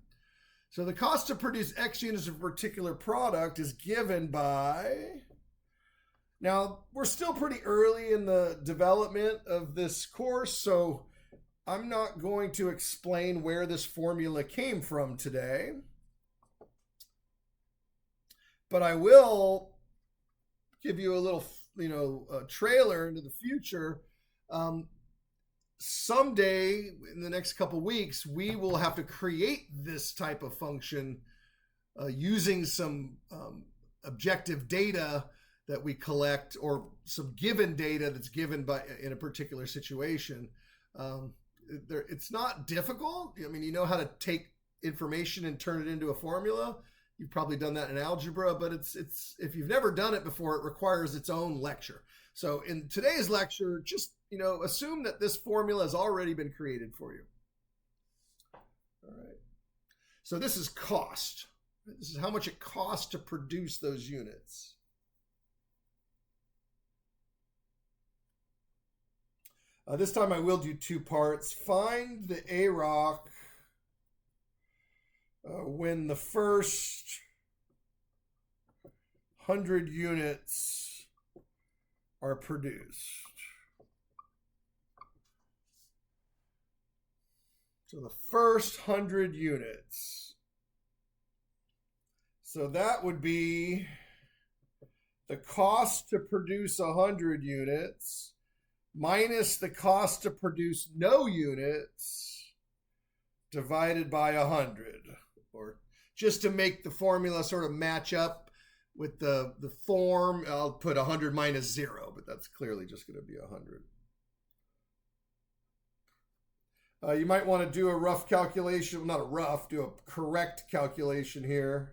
So the cost to produce X units of a particular product is given by, now we're still pretty early in the development of this course, so I'm not going to explain where this formula came from today. But I will give you a little, you know, trailer into the future. Someday in the next couple weeks, we will have to create this type of function using some objective data that we collect, or some given data that's given by in a particular situation. It's not difficult. I mean, you know how to take information and turn it into a formula. You've probably done that in algebra, but it's if you've never done it before, it requires its own lecture. So in today's lecture, just, you know, assume that this formula has already been created for you. All right. So this is cost. This is how much it costs to produce those units. This time I will do two parts. Find the AROC when the first 100 units are produced. So the first 100 units. So that would be the cost to produce 100 units minus the cost to produce no units divided by 100. Or just to make the formula sort of match up with the form, I'll put 100 minus 0, but that's clearly just going to be 100. You might want to do a rough calculation, not a rough, do a correct calculation here.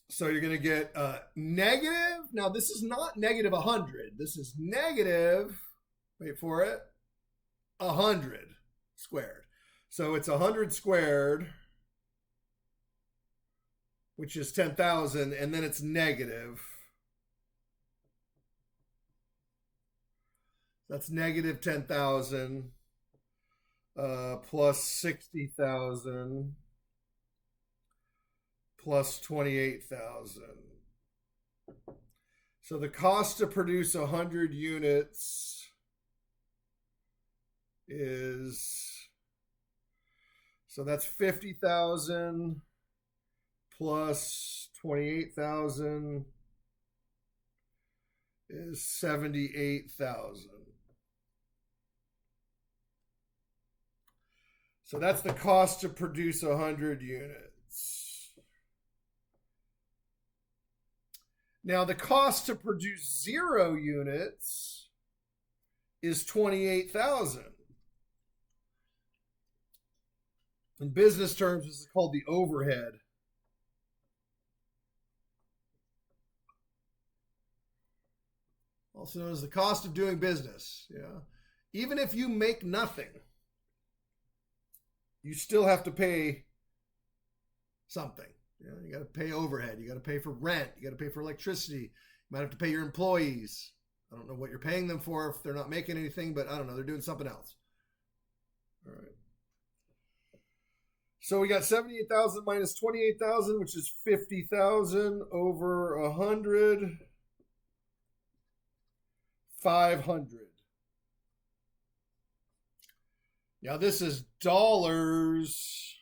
So you're going to get negative. Now, this is not negative 100. This is negative, wait for it, 100 squared. So it's 100 squared, which is 10,000, and then it's negative. That's negative 10,000 plus 60,000. Plus 28,000. So the cost to produce 100 units is, so that's 50,000 plus 28,000 is 78,000. So that's the cost to produce 100 units. Now, the cost to produce 0 units is 28,000. In business terms, this is called the overhead. Also known as the cost of doing business. Yeah. Even if you make nothing, you still have to pay something. You got to pay overhead. You got to pay for rent. You got to pay for electricity. You might have to pay your employees. I don't know what you're paying them for if they're not making anything, but I don't know. They're doing something else. All right. So we got 78,000 minus 28,000, which is 50,000 over 100. 500. Now this is dollars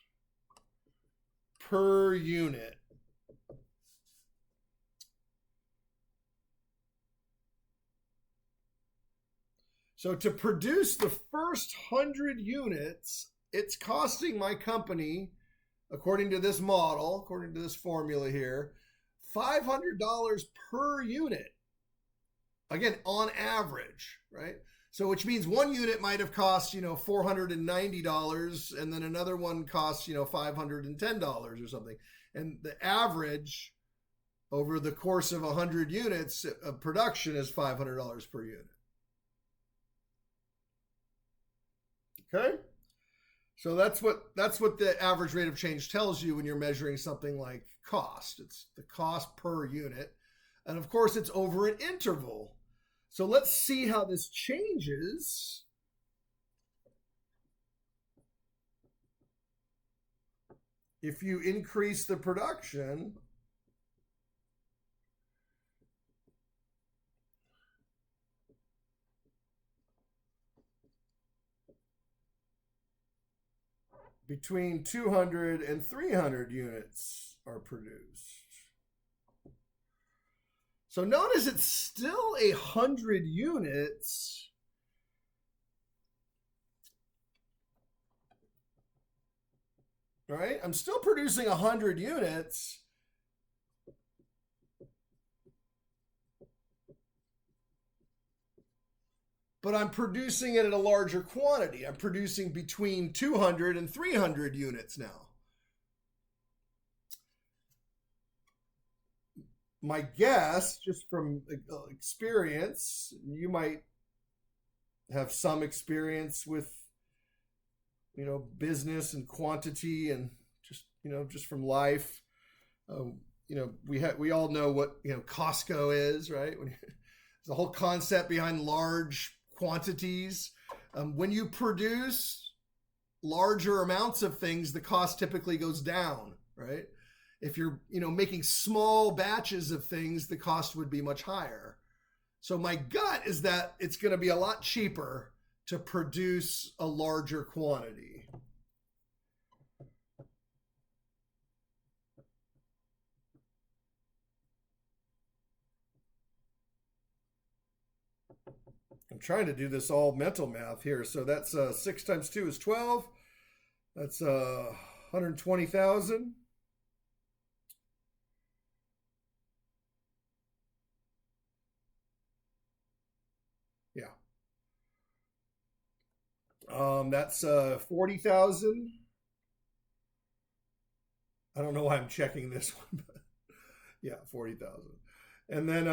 per unit. So to produce the first 100 units, it's costing my company, according to this model, according to this formula here, $500 per unit. Again, on average, right? So which means one unit might have cost, $490, and then another one costs, $510 or something. And the average over the course of 100 units of production is $500 per unit. Okay? So that's what the average rate of change tells you when you're measuring something like cost. It's the cost per unit. And of course, it's over an interval. So let's see how this changes if you increase the production between 200 and 300 units are produced. So notice it's still 100 units. Right? I'm still producing 100 units. But I'm producing it at a larger quantity. I'm producing between 200 and 300 units now. My guess, just from experience, you might have some experience with, business and quantity and just from life. We all know what, Costco is, right? There's a whole concept behind large quantities. When you produce larger amounts of things, the cost typically goes down, right? If you're, making small batches of things, the cost would be much higher. So my gut is that it's going to be a lot cheaper to produce a larger quantity. I'm trying to do this all mental math here. So that's 6 times 2 is 12. That's 120,000. Yeah. That's 40,000. I don't know why I'm checking this one, but yeah, 40,000. And then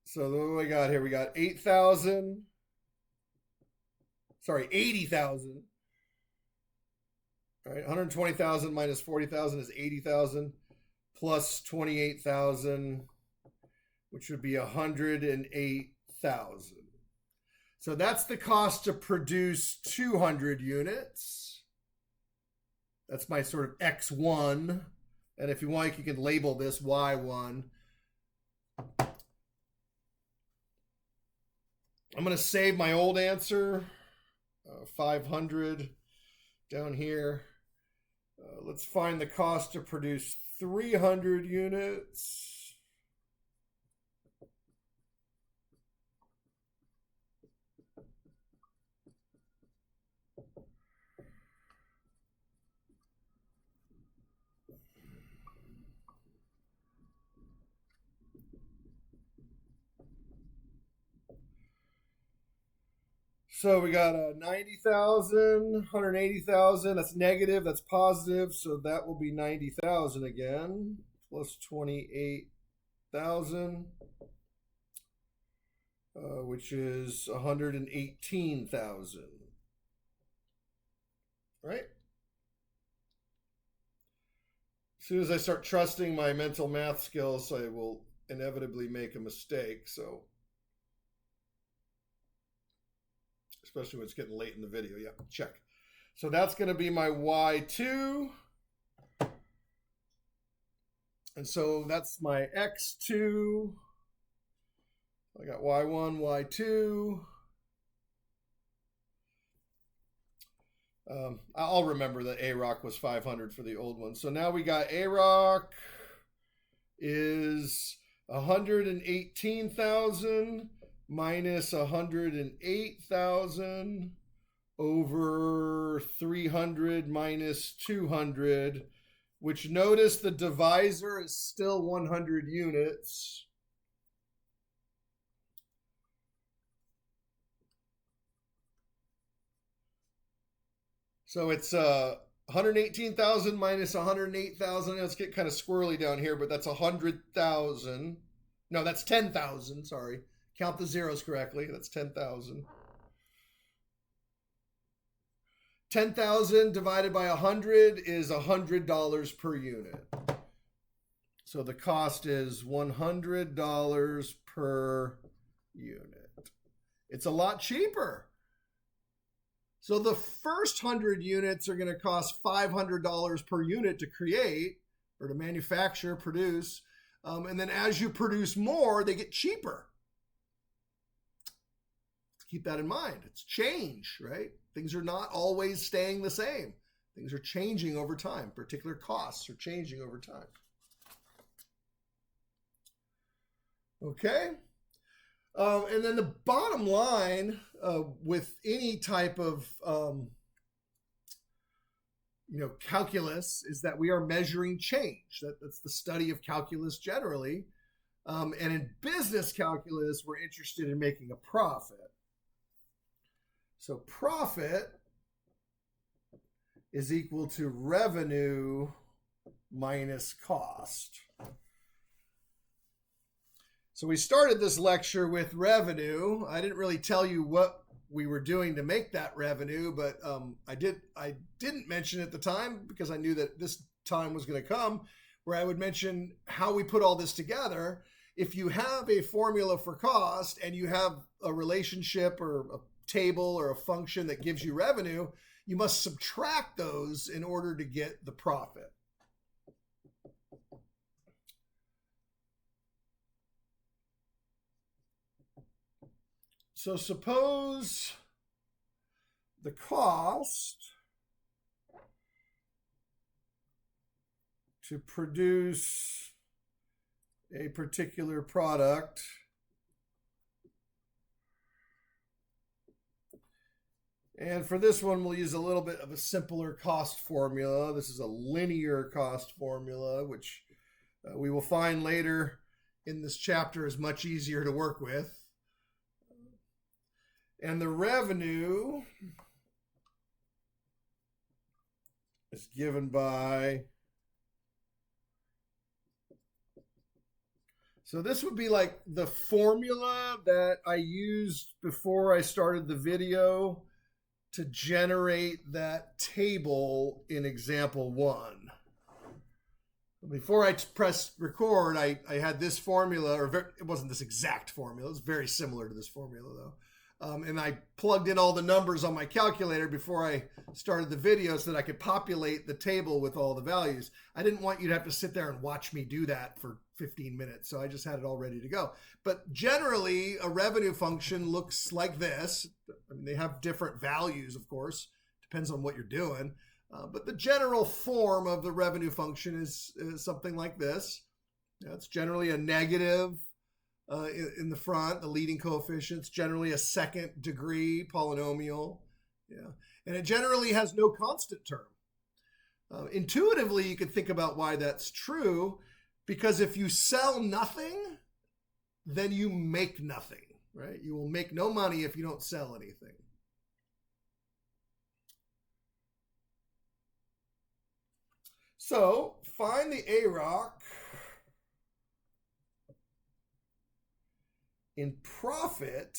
so what do we got here? We got 8,000. Sorry, 80,000. All right, 120,000 minus 40,000 is 80,000 plus 28,000, which would be 108,000. So that's the cost to produce 200 units. That's my sort of X1. And if you like, you can label this Y1. I'm going to save my old answer, 500 down here. Let's find the cost to produce 300 units. So we got 90,000, 180,000. That's negative. That's positive. So that will be 90,000 again, plus 28,000, which is 118,000. Right? As soon as I start trusting my mental math skills, I will inevitably make a mistake. So, especially when it's getting late in the video. Yeah, check. So that's going to be my Y2. And so that's my X2. I got Y1, Y2. I'll remember that AROC was 500 for the old one. So now we got AROC is 118,000 minus 108,000 over 300 minus 200, which notice the divisor is still 100 units. So it's 118,000 minus 108,000. Let's get kind of squirrely down here, but that's 100,000. No, that's 10,000. Sorry. Count the zeros correctly. That's 10,000. 10,000 divided by 100 is $100 per unit. So the cost is $100 per unit. It's a lot cheaper. So the first 100 units are going to cost $500 per unit to create or to manufacture, produce. And then as you produce more, they get cheaper. Let's keep that in mind. It's change, right? Things are not always staying the same. Things are changing over time. Particular costs are changing over time. Okay. And then the bottom line with any type of calculus is that we are measuring change. That's the study of calculus generally. And in business calculus, we're interested in making a profit. So profit is equal to revenue minus cost. So we started this lecture with revenue. I didn't really tell you what we were doing to make that revenue, but I didn't mention at the time because I knew that this time was going to come where I would mention how we put all this together. If you have a formula for cost and you have a relationship or a table or a function that gives you revenue, you must subtract those in order to get the profit. So suppose the cost to produce a particular product and for this one, we'll use a little bit of a simpler cost formula. This is a linear cost formula, which we will find later in this chapter is much easier to work with. And the revenue is given by, so this would be like the formula that I used before I started the video to generate that table in example 1. Before I pressed record, I had this formula, or it wasn't this exact formula. It was very similar to this formula though. And I plugged in all the numbers on my calculator before I started the video so that I could populate the table with all the values. I didn't want you to have to sit there and watch me do that for 15 minutes, so I just had it all ready to go. But generally, a revenue function looks like this. I mean, they have different values, of course. Depends on what you're doing. But the general form of the revenue function is something like this. It's generally a negative in the front, the leading coefficient's generally a second degree polynomial. Yeah. And it generally has no constant term. Intuitively, you could think about why that's true, because if you sell nothing, then you make nothing, right? You will make no money if you don't sell anything. So find the AROC in profit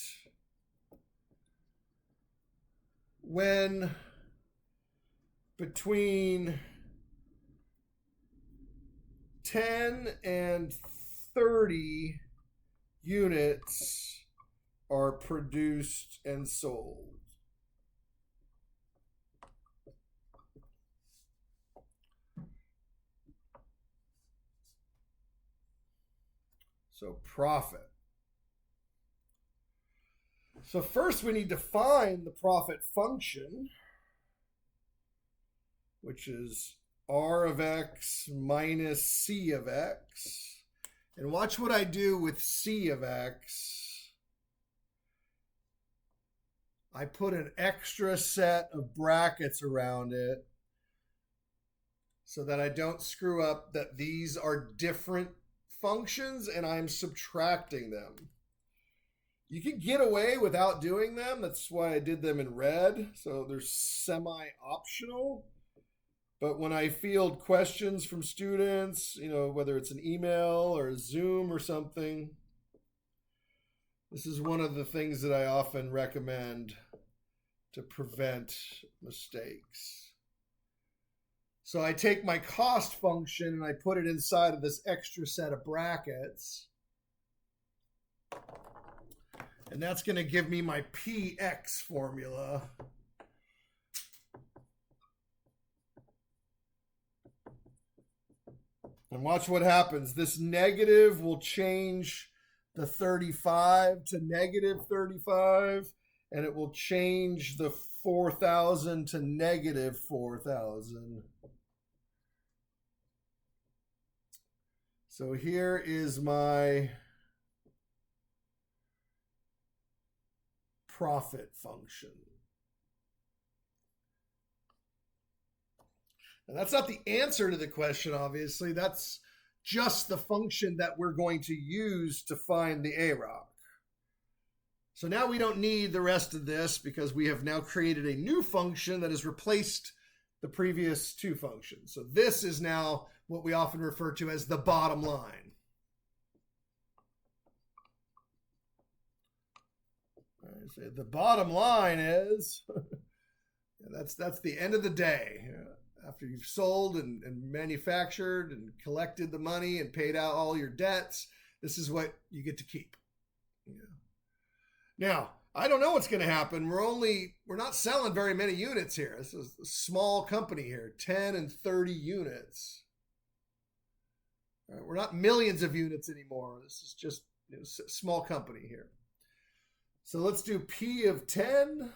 when between 10 and 30 units are produced and sold. So profit. So first we need to find the profit function, which is R of X minus C of X. And watch what I do with C of X. I put an extra set of brackets around it so that I don't screw up that these are different functions and I'm subtracting them. You can get away without doing them. That's why I did them in red. So they're semi-optional. But when I field questions from students, you know, whether it's an email or a Zoom or something, this is one of the things that I often recommend to prevent mistakes. So I take my cost function and I put it inside of this extra set of brackets. And that's going to give me my PX formula. And watch what happens. This negative will change the 35 to negative 35, and it will change the 4,000 to negative 4,000. So here is my profit function. And that's not the answer to the question, obviously. That's just the function that we're going to use to find the AROC. So now we don't need the rest of this because we have now created a new function that has replaced the previous two functions. So this is now what we often refer to as the bottom line. So the bottom line is, that's the end of the day. After you've sold and manufactured and collected the money and paid out all your debts, this is what you get to keep. Yeah. Now, I don't know what's going to happen. We're not selling very many units here. This is a small company here, 10 and 30 units. We're not millions of units anymore. This is just a small company here. So let's do P of 10.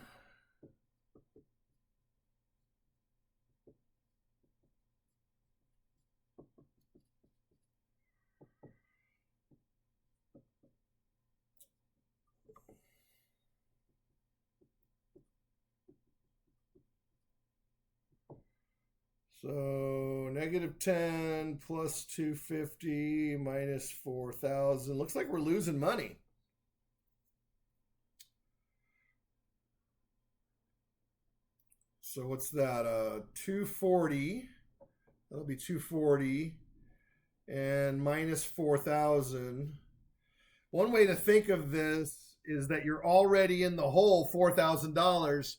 So negative 10 plus 250 minus 4,000. Looks like we're losing money. So what's that? 240. That'll be 240. And minus 4,000. One way to think of this is that you're already in the hole $4,000,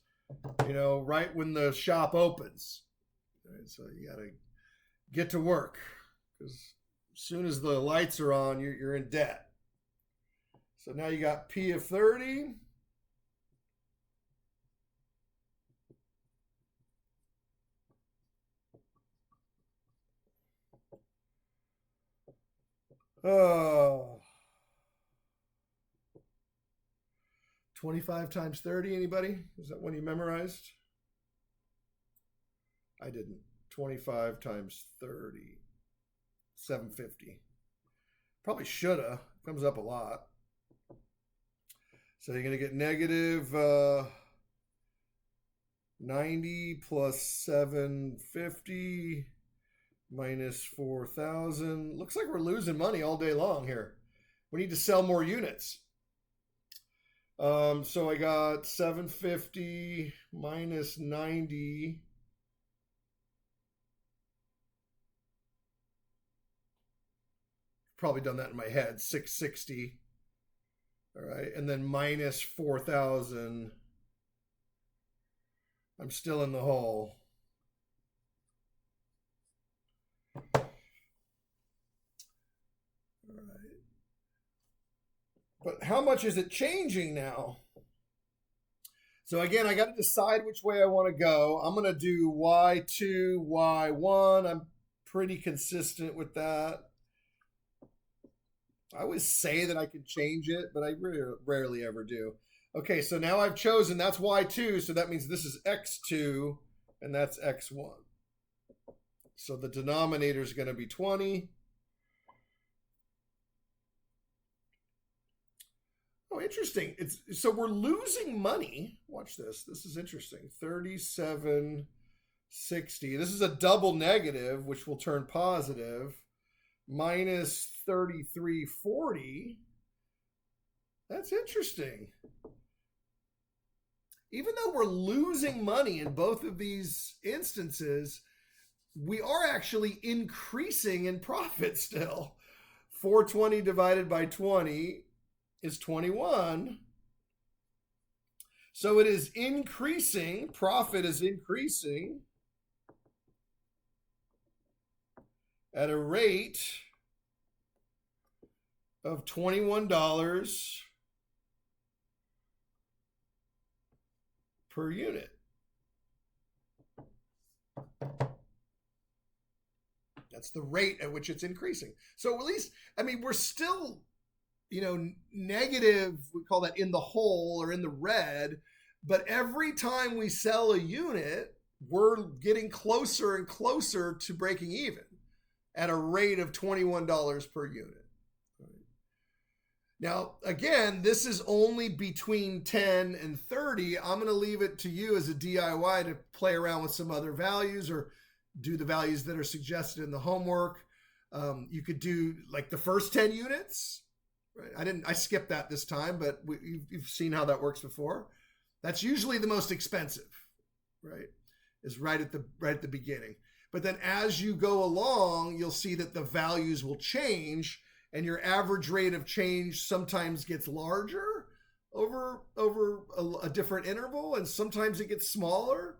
right when the shop opens. Right, so you got to get to work because as soon as the lights are on, you're in debt. So now you got P of 30. Oh. 25 times 30, anybody? Is that one you memorized? I didn't. 25 times 30. 750. Probably shoulda. Comes up a lot. So you're going to get negative 90 plus 750 minus 4,000. Looks like we're losing money all day long here. We need to sell more units. So I got 750 minus 90 probably done that in my head. 660. All right, and then minus 4,000. I'm still in the hole. All right. But how much is it changing now? So again, I got to decide which way I want to go. I'm going to do Y2, Y1. I'm pretty consistent with that. I always say that I can change it, but I rarely ever do. Okay, so now I've chosen, that's Y2, so that means this is X2, and that's X1. So the denominator is going to be 20. Oh, interesting. So we're losing money. Watch this. This is interesting. 3760. This is a double negative, which will turn positive. Minus 3340. That's interesting. Even though we're losing money in both of these instances, we are actually increasing in profit still. 420 divided by 20 is 21. So it is increasing. Profit is increasing at a rate of $21 per unit. That's the rate at which it's increasing. So at least, I mean, we're still, negative, we call that in the hole or in the red, but every time we sell a unit, we're getting closer and closer to breaking even at a rate of $21 per unit. Now, again, this is only between 10 and 30. I'm going to leave it to you as a DIY to play around with some other values or do the values that are suggested in the homework. You could do like the first 10 units. Right? I skipped that this time, but you've seen how that works before. That's usually the most expensive, right? Is right at the beginning. But then as you go along, you'll see that the values will change, and your average rate of change sometimes gets larger over a different interval, and sometimes it gets smaller.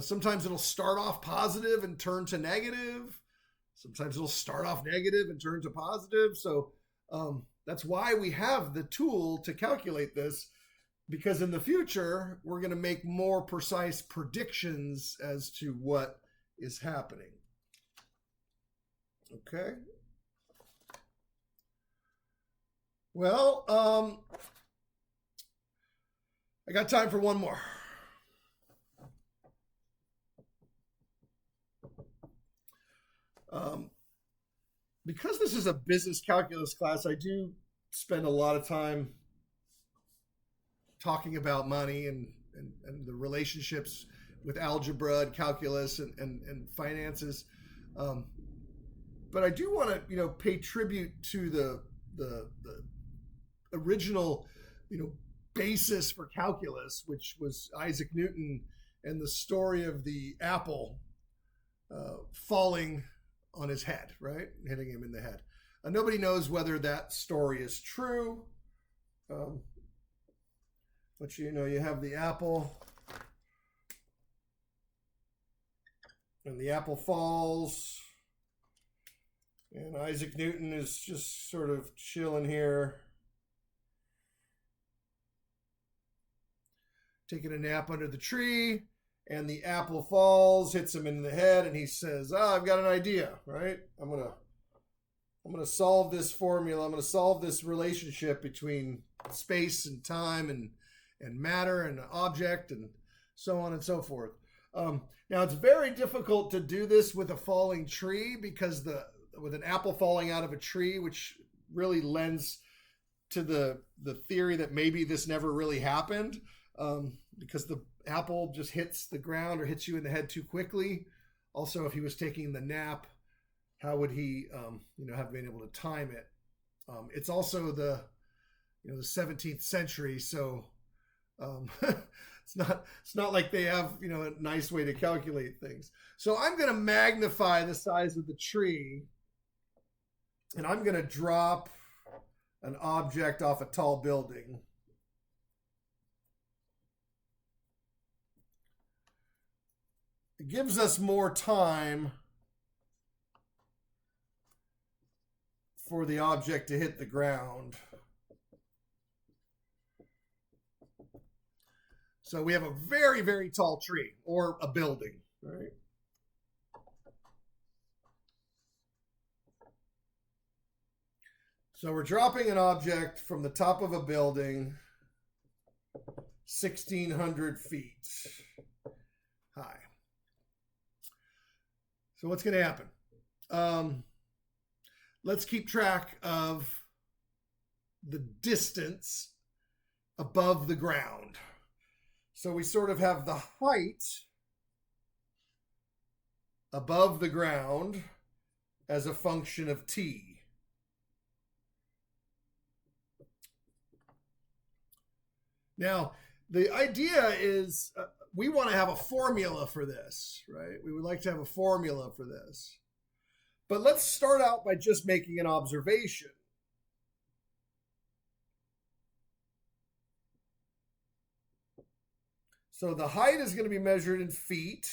Sometimes it'll start off positive and turn to negative. Sometimes it'll start off negative and turn to positive. So that's why we have the tool to calculate this, because in the future, we're going to make more precise predictions as to what is happening. Okay. Well, I got time for one more. Because this is a business calculus class, I do spend a lot of time talking about money and the relationships with algebra and calculus and finances. But I do want to, pay tribute to the original, basis for calculus, which was Isaac Newton and the story of the apple falling on his head, right? Hitting him in the head. Nobody knows whether that story is true. But you have the apple, and the apple falls, and Isaac Newton is just sort of chilling here, taking a nap under the tree, and the apple falls, hits him in the head, and he says, I've got an idea, right? I'm gonna solve this formula. I'm gonna solve this relationship between space and time and matter and object and so on and so forth. Now, it's very difficult to do this with a falling tree, because with an apple falling out of a tree, which really lends to the theory that maybe this never really happened, because the apple just hits the ground or hits you in the head too quickly. Also, if he was taking the nap, how would he, have been able to time it? It's also the 17th century, so it's not like they have a nice way to calculate things. So I'm going to magnify the size of the tree, And I'm going to drop an object off a tall building. It gives us more time for the object to hit the ground. So we have a very, very tall tree or a building, right? So we're dropping an object from the top of a building 1,600 feet high. So what's going to happen? Let's keep track of the distance above the ground. So we sort of have the height above the ground as a function of t. Now, the idea is we want to have a formula for this, right? We would like to have a formula for this. But let's start out by just making an observation. So the height is going to be measured in feet.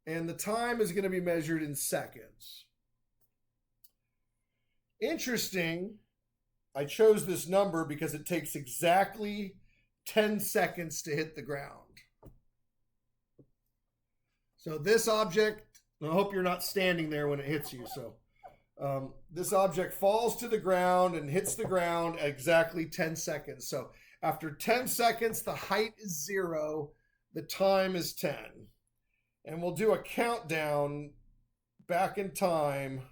And the time is going to be measured in seconds. Interesting. I chose this number because it takes exactly 10 seconds to hit the ground. So this object, I hope you're not standing there when it hits you. So this object falls to the ground and hits the ground at exactly 10 seconds. So after 10 seconds, the height is 0, the time is 10. And we'll do a countdown back in time,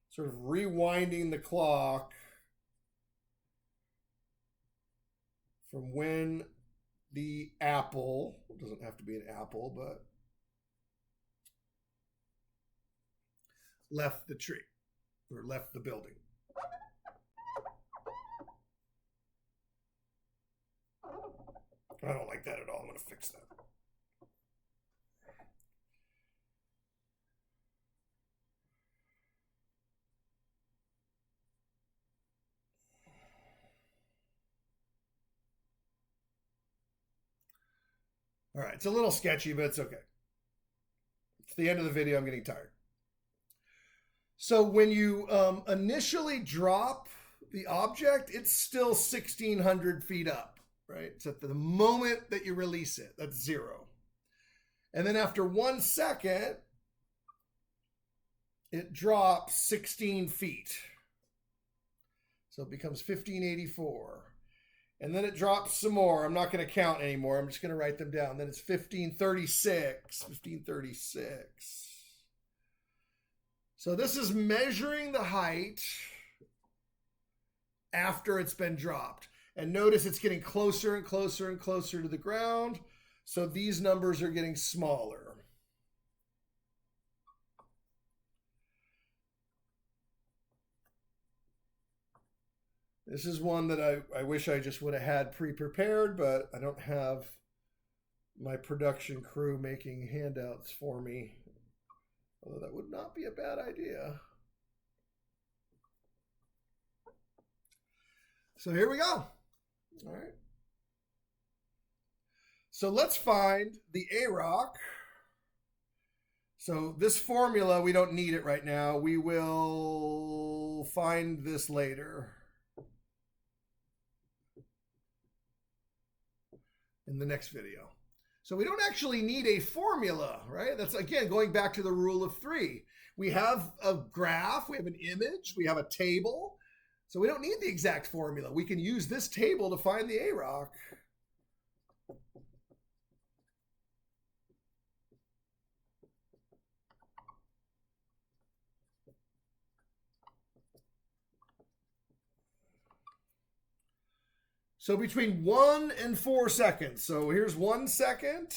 sort of rewinding the clock from when the apple, it doesn't have to be an apple, but left the tree or left the building. I don't like that at all. I'm going to fix that. All right, it's a little sketchy, but it's okay. It's the end of the video. I'm getting tired. So when you initially drop the object, it's still 1,600 feet up, right? So at the moment that you release it, that's 0. And then after 1 second, it drops 16 feet. So it becomes 1,584. And then it drops some more. I'm not going to count anymore. I'm just going to write them down. Then it's 1,536. 1,536. So this is measuring the height after it's been dropped. And notice it's getting closer and closer and closer to the ground. So these numbers are getting smaller. This is one that I wish I just would have had pre-prepared, but I don't have my production crew making handouts for me. Although that would not be a bad idea. So here we go. All right. So let's find the AROC. So this formula, we don't need it right now. We will find this later. In the next video. So we don't actually need a formula, right? That's, again, going back to the rule of 3. We have a graph, we have an image, we have a table. So we don't need the exact formula. We can use this table to find the AROC. So between 1 and 4 seconds. So here's 1 second.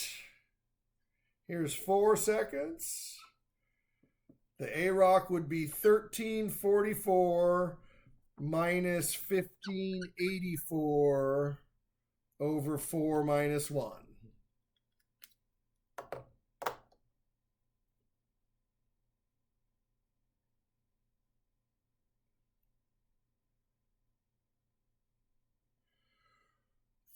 Here's 4 seconds. The AROC would be 1344 minus 1584 over 4 minus 1.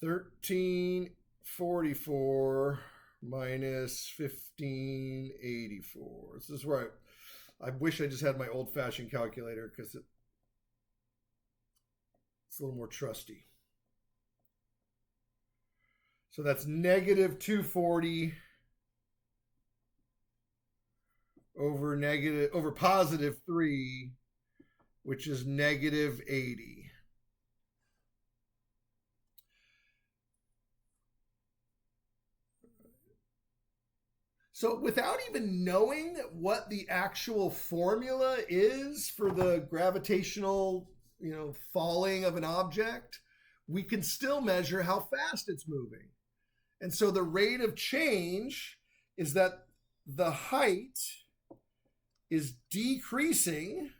1344 minus 1584. This is where I wish I just had my old-fashioned calculator because it's a little more trusty. So that's negative 240 over positive 3, which is negative 80. So without even knowing what the actual formula is for the gravitational, falling of an object, we can still measure how fast it's moving. And so the rate of change is that the height is decreasing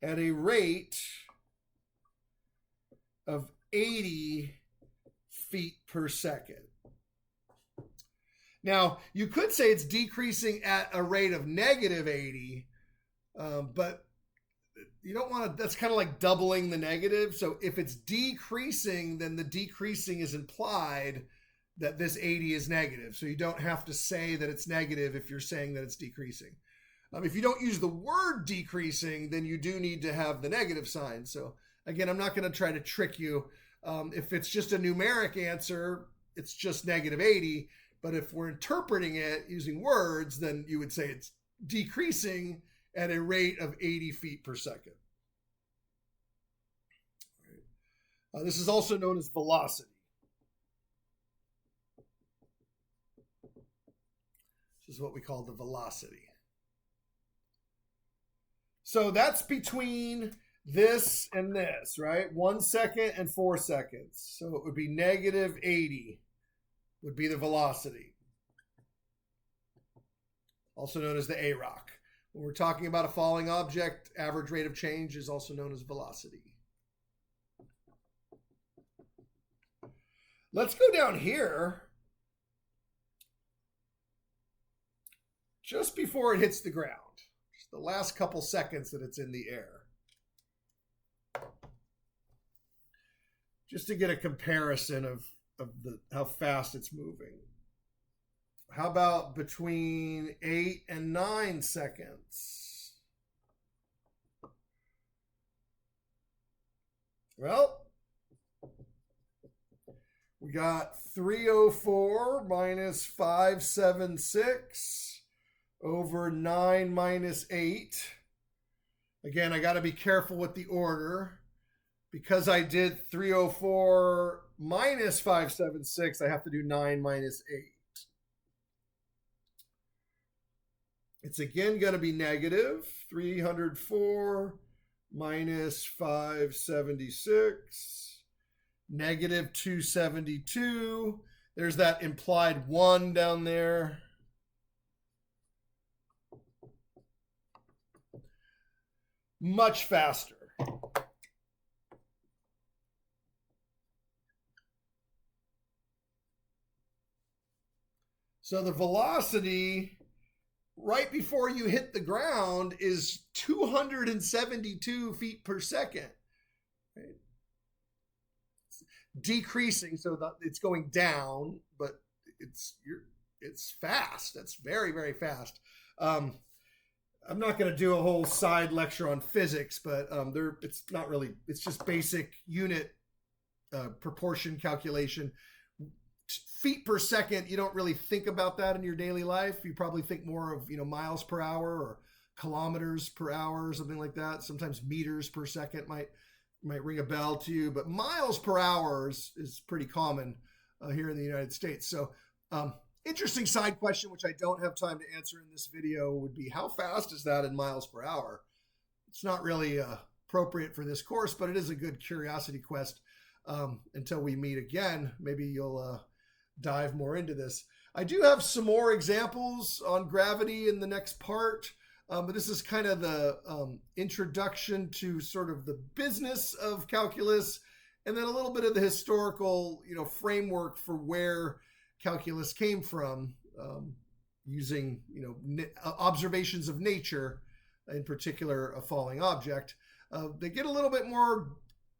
at a rate of 80 feet per second. Now, you could say it's decreasing at a rate of negative 80, but you don't want to, that's kind of like doubling the negative. So if it's decreasing, then the decreasing is implied that this 80 is negative. So you don't have to say that it's negative if you're saying that it's decreasing. If you don't use the word decreasing, then you do need to have the negative sign. So again, I'm not going to try to trick you. If it's just a numeric answer, it's just negative 80. But if we're interpreting it using words, then you would say it's decreasing at a rate of 80 feet per second. This is also known as velocity. This is what we call the velocity. So that's between this and this, right? 1 second and 4 seconds. So it would be negative 80 would be the velocity. Also known as the AROC. When we're talking about a falling object, average rate of change is also known as velocity. Let's go down here just before it hits the ground. Just the last couple seconds that it's in the air. Just to get a comparison of how fast it's moving. How about between 8 and 9 seconds? Well, we got 304 minus 576 over 9 minus 8. Again, I got to be careful with the order. Because I did 304 minus 576, I have to do 9 minus 8. It's again going to be negative. 304 minus 576, negative 272. There's that implied 1 down there. Much faster. So the velocity right before you hit the ground is 272 feet per second. Right? Decreasing, so that it's going down, but it's fast. That's very, very fast. I'm not going to do a whole side lecture on physics, but it's not really. It's just basic unit proportion calculation. Feet per second, you don't really think about that in your daily life. You probably think more of miles per hour or kilometers per hour or something like that. Sometimes meters per second might ring a bell to you, but miles per hour is pretty common here in the United States. So interesting side question, which I don't have time to answer in this video, would be how fast is that in miles per hour? It's not really appropriate for this course, but it is a good curiosity quest. Until we meet again, maybe you'll dive more into this. I do have some more examples on gravity in the next part, but this is kind of the introduction to sort of the business of calculus, and then a little bit of the historical, framework for where calculus came from, using, observations of nature, in particular a falling object. They get a little bit more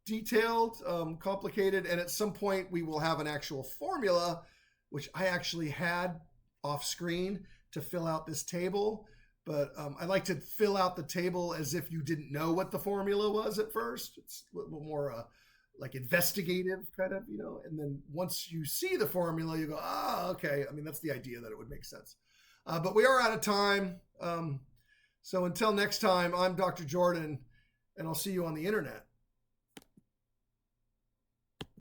detailed, complicated, and at some point we will have an actual formula, which I actually had off screen to fill out this table. But I like to fill out the table as if you didn't know what the formula was at first. It's a little more like investigative kind of, and then once you see the formula, you go, okay. I mean, that's the idea, that it would make sense. But we are out of time. So until next time, I'm Dr. Jordan, and I'll see you on the internet.